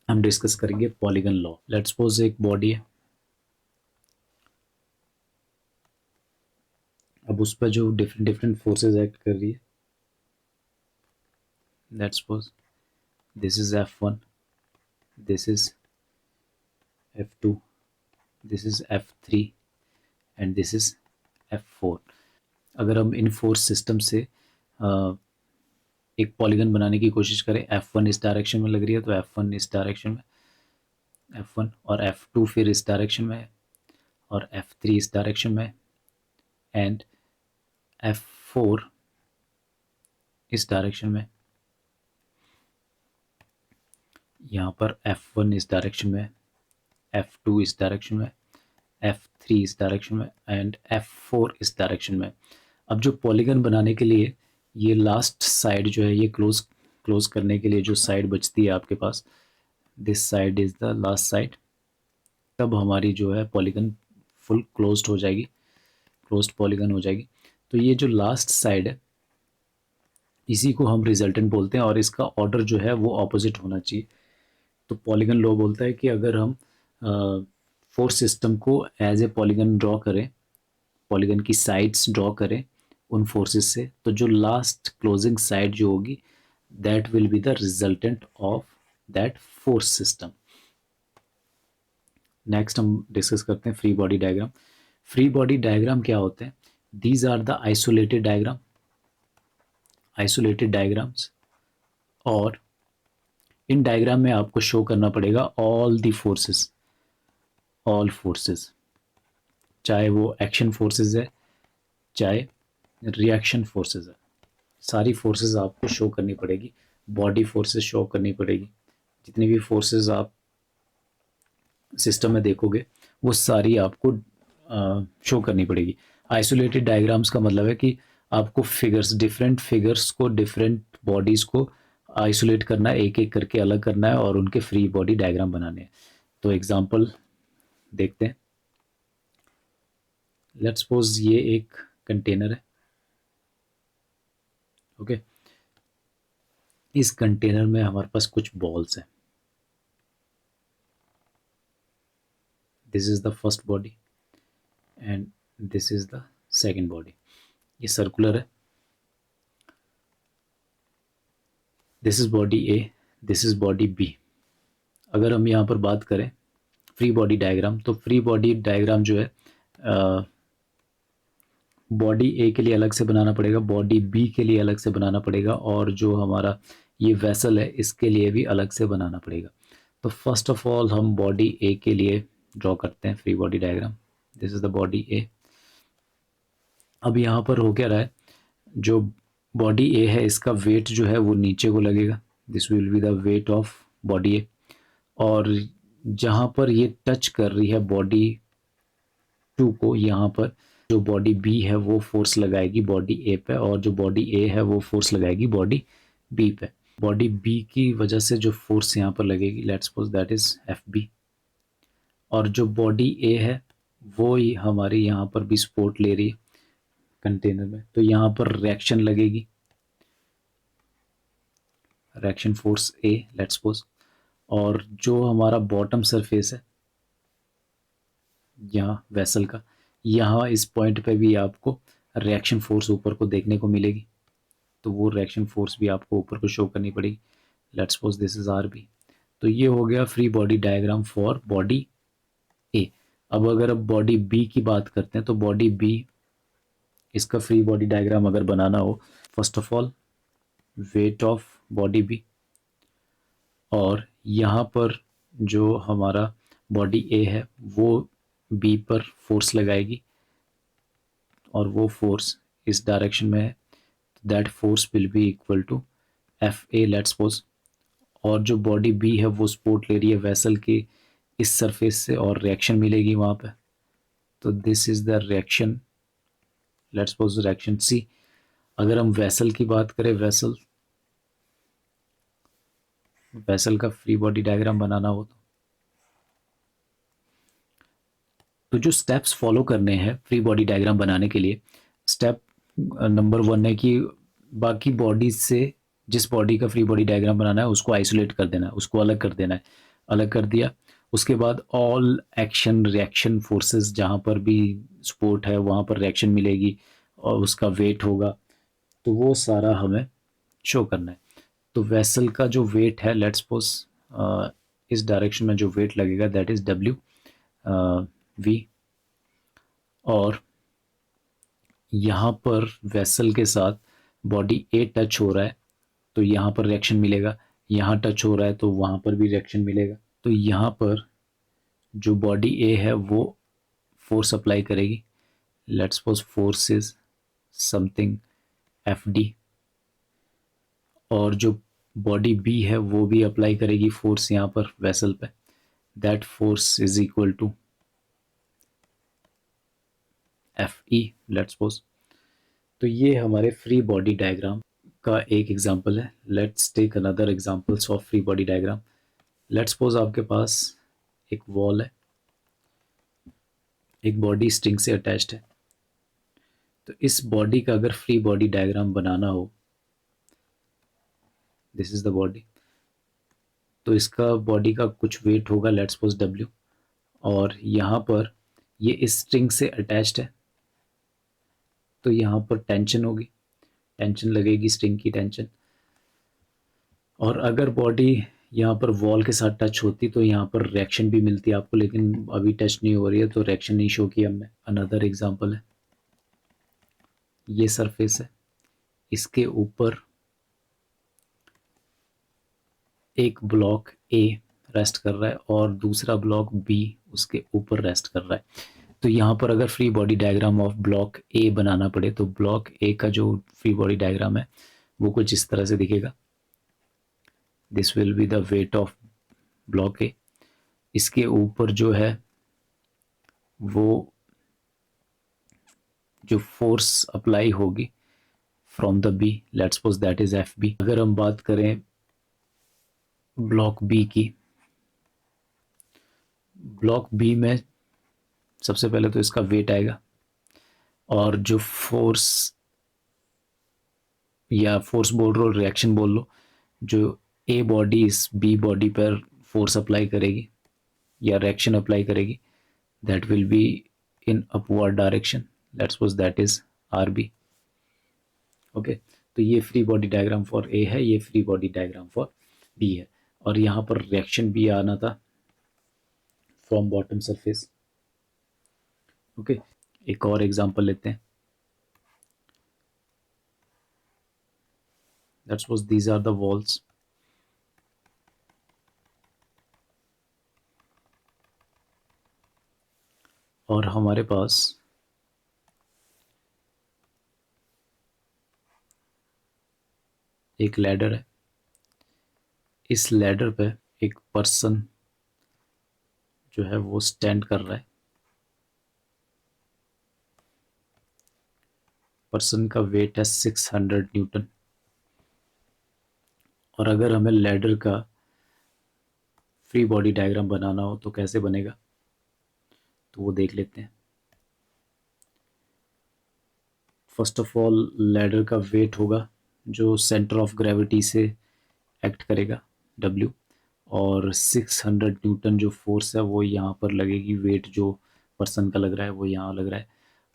S1: हम डिस्कस करेंगे पॉलीगन लॉ। लेट्स सपोज एक बॉडी है, अब उस पर जो डिफरेंट डिफरेंट फोर्सेस एक्ट कर रही है, let's suppose this is F1, this is F2, this is F3 and this is F4। अगर हम इन फोर्स सिस्टम से एक पॉलीगन बनाने की कोशिश करें, F1 इस डायरेक्शन में लग रही है तो F1 इस डायरेक्शन में, F1 और F2 फिर इस डायरेक्शन में है, और F3 इस डायरेक्शन में, एंड F4 इस डायरेक्शन में, यहाँ पर F1 इस डायरेक्शन में, F2 इस डायरेक्शन में, F3 इस डायरेक्शन में एंड F4 इस डायरेक्शन में। अब जो पॉलीगन बनाने के लिए ये लास्ट साइड जो है, ये क्लोज करने के लिए जो साइड बचती है आपके पास, this side is the last side, तब हमारी जो है पॉलीगन फुल क्लोज्ड हो जाएगी, क्लोज्ड पॉलीगन हो जाएगी। तो ये जो लास्ट साइड है इसी को हम रिजल्टेंट बोलते हैं और इसका ऑर्डर जो है वो ऑपोजिट होना चाहिए। तो पॉलीगन लॉ बोलता है कि अगर हम फोर्स सिस्टम को एज ए पॉलीगन ड्रॉ करें, पॉलीगन की साइड्स ड्रॉ करें उन फोर्सेस से, तो जो लास्ट क्लोजिंग साइड जो होगी that will be the resultant of that force system. Next हम डिस्कस करते हैं free body diagram. Free body diagram क्या होते हैं? These are the isolated diagrams, और इन डायग्राम में आपको शो करना पड़ेगा ऑल फोर्सेस, चाहे वो एक्शन फोर्सेस है चाहे रिएक्शन फोर्सेस है, सारी फोर्सेस आपको शो करनी पड़ेगी। बॉडी फोर्सेस शो करनी पड़ेगी, जितनी भी फोर्सेस आप सिस्टम में देखोगे वो सारी आपको शो करनी पड़ेगी। आइसोलेटेड डायग्राम्स का मतलब है कि आपको डिफरेंट फिगर्स को, डिफरेंट बॉडीज़ को आइसोलेट करना है, एक एक करके अलग करना है और उनके फ्री बॉडी डायग्राम बनाने हैं। तो एग्जांपल देखते हैं। लेट्स सपोज ये एक कंटेनर है, ओके। इस कंटेनर में हमारे पास कुछ बॉल्स हैं। This is the first body and this is the second body. ये सर्कुलर है। This is body A, this is body B. अगर हम यहाँ पर बात करें फ्री बॉडी डायग्राम, तो फ्री बॉडी डायग्राम जो है बॉडी ए के लिए अलग से बनाना पड़ेगा, बॉडी बी के लिए अलग से बनाना पड़ेगा, और जो हमारा ये वेसल है इसके लिए भी अलग से बनाना पड़ेगा। तो फर्स्ट ऑफ ऑल हम बॉडी ए के लिए ड्रॉ करते हैं free body diagram. This is the body A. अब यहाँ पर हो क्या रहा है, जो बॉडी ए है इसका वेट जो है वो नीचे को लगेगा, this will be the weight of body A. और जहाँ पर ये टच कर रही है बॉडी टू को, यहाँ पर जो बॉडी बी है वो फोर्स लगाएगी बॉडी ए पे, और जो बॉडी ए है वो फोर्स लगाएगी बॉडी बी पे। बॉडी बी की वजह से जो फोर्स यहाँ पर लगेगी, let's suppose that is F B. और जो बॉडी ए है वो ही हमारे यहाँ पर भी सपोर्ट ले रही है कंटेनर में, तो यहाँ पर रिएक्शन लगेगी, reaction force A let's suppose. और जो हमारा बॉटम सरफेस है यहाँ वेसल का, यहाँ इस पॉइंट पे भी आपको रिएक्शन फोर्स ऊपर को देखने को मिलेगी, तो वो रिएक्शन फोर्स भी आपको ऊपर को शो करनी पड़ेगी। Let's suppose this is R B. तो ये हो गया free body diagram for body A. अब अगर अब बॉडी बी की बात करते हैं, तो बॉडी बी, इसका फ्री बॉडी डायग्राम अगर बनाना हो, first of all weight of body B, और यहाँ पर जो हमारा बॉडी ए है वो बी पर फोर्स लगाएगी, और वो फोर्स इस डायरेक्शन में है, that force will be equal to F A let's suppose. और जो बॉडी बी है वो सपोर्ट ले रही है वेसल के इस सरफेस से, और रिएक्शन मिलेगी वहाँ पे, तो this is the reaction, let's suppose reaction C. अगर हम वेसल की बात करें, वेसल का फ्री बॉडी डायग्राम बनाना हो, तो जो स्टेप्स फॉलो करने हैं फ्री बॉडी डायग्राम बनाने के लिए, स्टेप नंबर 1 है कि बाकी बॉडीज से जिस बॉडी का फ्री बॉडी डायग्राम बनाना है उसको आइसोलेट कर देना है, उसको अलग कर देना है। अलग कर दिया, उसके बाद ऑल एक्शन रिएक्शन फोर्सेस, जहाँ पर भी सपोर्ट है वहाँ पर रिएक्शन मिलेगी और उसका वेट होगा, तो वो सारा हमें शो करना है। तो वेसल का जो वेट है, लेट्स सपोज इस डायरेक्शन में जो वेट लगेगा दैट इज़ डब्ल्यू वी, और यहाँ पर वेसल के साथ बॉडी ए टच हो रहा है तो यहाँ पर रिएक्शन मिलेगा, यहाँ टच हो रहा है तो वहाँ पर भी रिएक्शन मिलेगा। तो यहाँ पर जो बॉडी ए है वो फोर्स अप्लाई करेगी, let's suppose force is something Fd, और जो बॉडी बी है वो भी अप्लाई करेगी फोर्स यहाँ पर वेसल पे, that force is equal to Fe, let's suppose. तो ये हमारे फ्री बॉडी डायग्राम का एक एग्जांपल है। Let's take another examples of free body diagram. Let's suppose आपके पास एक वॉल है, एक बॉडी स्ट्रिंग से अटैच्ड है। तो इस बॉडी का अगर फ्री बॉडी डायग्राम बनाना हो, दिस इज द बॉडी, तो इसका बॉडी का कुछ वेट होगा, लेट्स सपोज W, और यहाँ पर ये इस स्ट्रिंग से अटैच्ड है, तो यहाँ पर टेंशन होगी, टेंशन लगेगी, स्ट्रिंग की टेंशन। और अगर बॉडी यहाँ पर वॉल के साथ टच होती तो यहाँ पर रिएक्शन भी मिलती है आपको, लेकिन अभी टच नहीं हो रही है तो रिएक्शन नहीं शो किया हमने। अनदर एग्जांपल है, ये सरफेस है, इसके ऊपर एक ब्लॉक ए रेस्ट कर रहा है और दूसरा ब्लॉक बी उसके ऊपर रेस्ट कर रहा है। तो यहाँ पर अगर free body diagram of block A बनाना पड़े तो ब्लॉक ए का जो फ्री बॉडी डायग्राम है वो कुछ इस तरह से दिखेगा। This will be the weight of block A. इसके ऊपर जो है वो जो फोर्स अप्लाई होगी from the B, let's suppose that is F B. अगर हम बात करें ब्लॉक बी की, ब्लॉक बी में सबसे पहले तो इसका वेट आएगा, और जो फोर्स या फोर्स बोल लो, रिएक्शन बोल लो, जो ए बॉडी इस बी बॉडी पर फोर्स अप्लाई करेगी या रिएक्शन अप्लाई करेगी, that will be in upward direction, let's suppose that is R B. Okay, तो ये free body diagram for A है, ये free body diagram for B है, और यहाँ पर रिएक्शन भी आना था फ्रॉम बॉटम सरफेस। ओके, एक और एग्जांपल लेते हैं। Let's suppose these are the walls, और हमारे पास एक लैडर है। इस लैडर पे एक पर्सन जो है वो स्टैंड कर रहा है। पर्सन का वेट है 600 न्यूटन, और अगर हमें लैडर का फ्री बॉडी डायग्राम बनाना हो तो कैसे बनेगा, तो वो देख लेते हैं। फर्स्ट ऑफ ऑल लैडर का वेट होगा जो सेंटर ऑफ ग्रेविटी से एक्ट करेगा, W, और 600 न्यूटन जो फोर्स है वो यहाँ पर लगेगी, वेट जो पर्सन का लग रहा है वो यहाँ लग रहा है,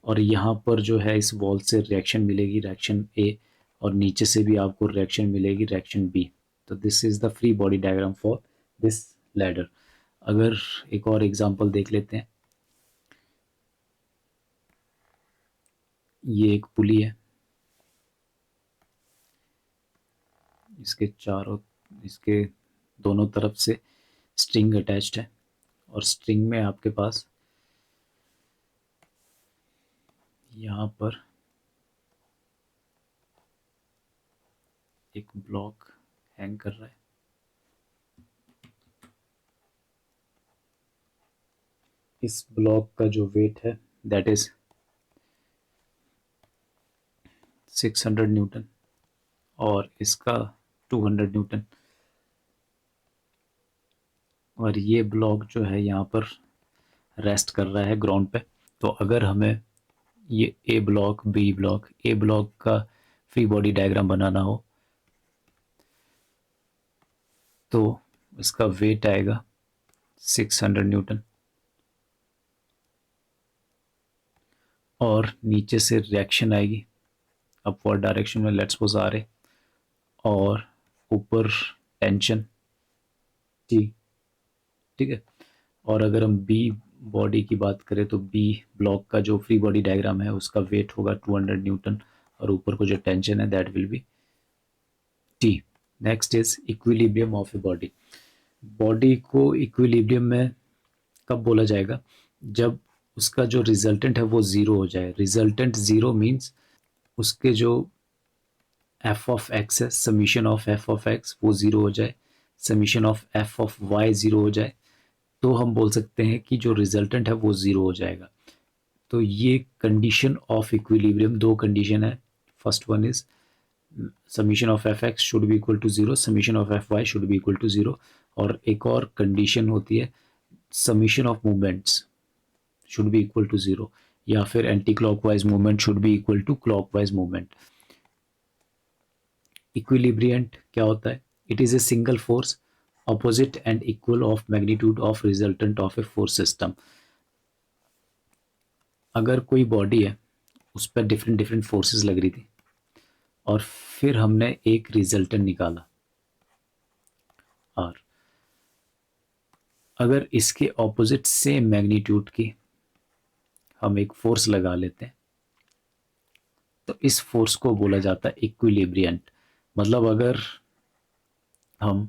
S1: और यहाँ पर जो है इस वॉल से रिएक्शन मिलेगी, रिएक्शन ए, और नीचे से भी आपको रिएक्शन मिलेगी, रिएक्शन बी। तो this is the free body diagram for this ladder. अगर एक और एग्जांपल देख लेते हैं, ये एक पुली है, इसके दोनों तरफ से स्ट्रिंग अटैच्ड है, और स्ट्रिंग में आपके पास यहाँ पर एक ब्लॉक हैंग कर रहा है। इस ब्लॉक का जो वेट है दैट इज 600 न्यूटन, और इसका 200 न्यूटन, और ये ब्लॉक जो है यहाँ पर रेस्ट कर रहा है ग्राउंड पे। तो अगर हमें ये ए ब्लॉक का फ्री बॉडी डायग्राम बनाना हो तो इसका वेट आएगा 600 न्यूटन, और नीचे से रिएक्शन आएगी अपवर्ड डायरेक्शन में, लेट्स सपोज आ रहे, और ऊपर टेंशन T, ठीक है। और अगर हम बी बॉडी की बात करें तो बी ब्लॉक का जो फ्री बॉडी डायग्राम है उसका वेट होगा 200 न्यूटन, और ऊपर को जो टेंशन है that will B T। Next is equilibrium of a body. Body को इक्विलिब्रियम में कब बोला जाएगा, जब उसका जो रिजल्टेंट है वो ज़ीरो हो जाए। रिजल्टेंट ज़ीरो मीन्स उसके जो एफ ऑफ एक्स है, summation of F of x वो ज़ीरो हो जाए, summation of F of y zero हो जाए, तो हम बोल सकते हैं कि जो रिजल्टेंट है वो ज़ीरो हो जाएगा। तो ये कंडीशन ऑफ इक्विलिब्रियम, दो कंडीशन है। First one is summation of F X should be equal to zero, summation of F Y should be equal to zero. और एक और कंडीशन होती है summation of movements should be equal to zero, या फिर anti clockwise movement should be equal to clockwise movement. Equilibrant क्या होता है? It is a single force opposite and equal of magnitude of resultant of a force system. अगर कोई बॉडी है उस पर डिफरेंट डिफरेंट फोर्सेस लग रही थी और फिर हमने एक रिजल्टेंट निकाला, और अगर इसके ऑपोजिट सेम मैग्नीट्यूड की हम एक फोर्स लगा लेते हैं तो इस फोर्स को बोला जाता है इक्विलिब्रियंट। मतलब अगर हम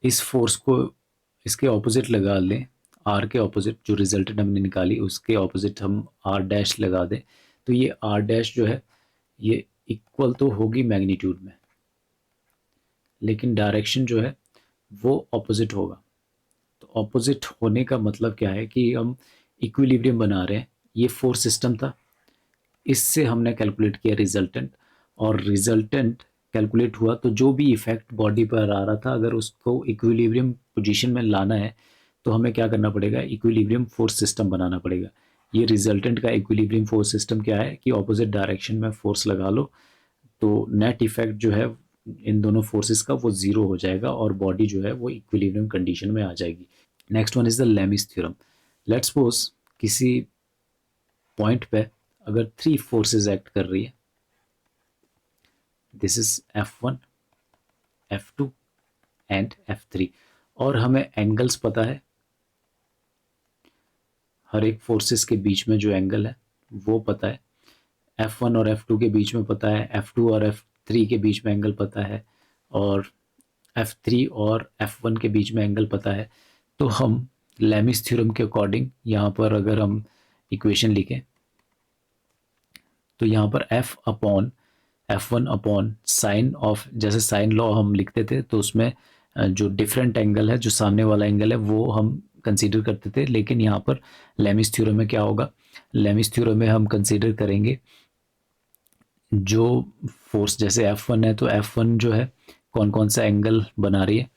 S1: इस फोर्स को इसके ऑपोजिट लगा लें, आर के ऑपोजिट, जो रिजल्टेंट हमने निकाली उसके ऑपोजिट हम आर डैश लगा दें, तो ये आर डैश जो है ये इक्वल तो होगी मैग्नीट्यूड में, लेकिन डायरेक्शन जो है वो ऑपोजिट होगा। तो ऑपोजिट होने का मतलब क्या है कि हम इक्विलिब्रियम बना रहे हैं। ये फोर्स सिस्टम था, इससे हमने कैलकुलेट किया रिजल्टेंट, और रिजल्टेंट कैलकुलेट हुआ तो जो भी इफेक्ट बॉडी पर आ रहा था अगर उसको इक्विलिब्रियम पोजीशन में लाना है तो हमें क्या करना पड़ेगा? इक्विलिब्रियम फोर्स सिस्टम बनाना पड़ेगा। ये रिजल्टेंट का इक्विलिब्रियम फोर्स सिस्टम क्या है कि ऑपोजिट डायरेक्शन में फोर्स लगा लो तो नेट इफेक्ट जो है इन दोनों फोर्सेस का वो ज़ीरो हो जाएगा और बॉडी जो है वो इक्विलिब्रियम कंडीशन में आ जाएगी। Next one is the Lami's theorem. Let's suppose किसी पॉइंट पे अगर थ्री फोर्सेस एक्ट कर रही है, this is F1, F2 and F3, और हमें एंगल्स पता है, हर एक फोर्सेस के बीच में जो एंगल है वो पता है। F1 और F2 के बीच में पता है, F2 और F3 के बीच में एंगल पता है, और F3 और F1 के बीच में एंगल पता है। तो हम लेमिस थ्योरम के अकॉर्डिंग यहाँ पर अगर हम इक्वेशन लिखें तो यहाँ पर F1 अपॉन साइन ऑफ, जैसे साइन लॉ हम लिखते थे तो उसमें जो डिफरेंट एंगल है, जो सामने वाला एंगल है वो हम कंसीडर करते थे, लेकिन यहाँ पर लेमिस थ्योरम में क्या होगा? लेमिस थ्योरम में हम कंसीडर करेंगे जो फोर्स, जैसे F1 है तो F1 जो है कौन कौन सा एंगल बना रही है,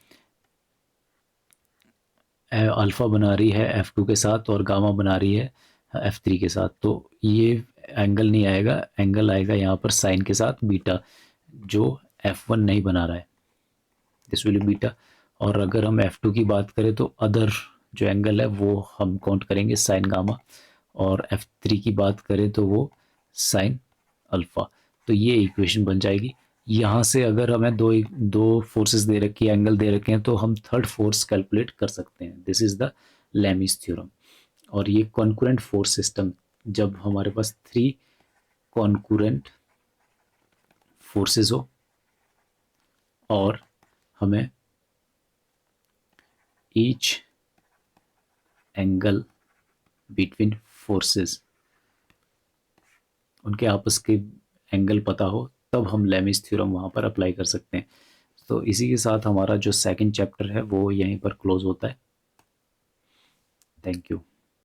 S1: अल्फ़ा बना रही है F2 के साथ और गामा बना रही है F3 के साथ। तो ये एंगल नहीं आएगा, एंगल आएगा यहाँ पर साइन के साथ बीटा, जो F1 नहीं बना रहा है, दिस विल बीटा। और अगर हम F2 की बात करें तो अदर जो एंगल है वो हम काउंट करेंगे साइन गामा, और F3 की बात करें तो वो साइन अल्फ़ा। तो ये इक्वेशन बन जाएगी। यहाँ से अगर हमें दो दो फोर्सेस दे रखी है, एंगल दे रखे हैं, तो हम थर्ड फोर्स कैलकुलेट कर सकते हैं। This is the Lami's theorem. और ये कॉन्कुरेंट फोर्स सिस्टम, जब हमारे पास थ्री कॉन्कुरेंट फोर्सेस हो और हमें ईच एंगल बिटवीन फोर्सेस, उनके आपस के एंगल पता हो, तब हम लेमिस थ्योरम वहाँ पर अप्लाई कर सकते हैं। तो इसी के साथ हमारा जो सेकंड चैप्टर है वो यहीं पर क्लोज होता है। Thank you.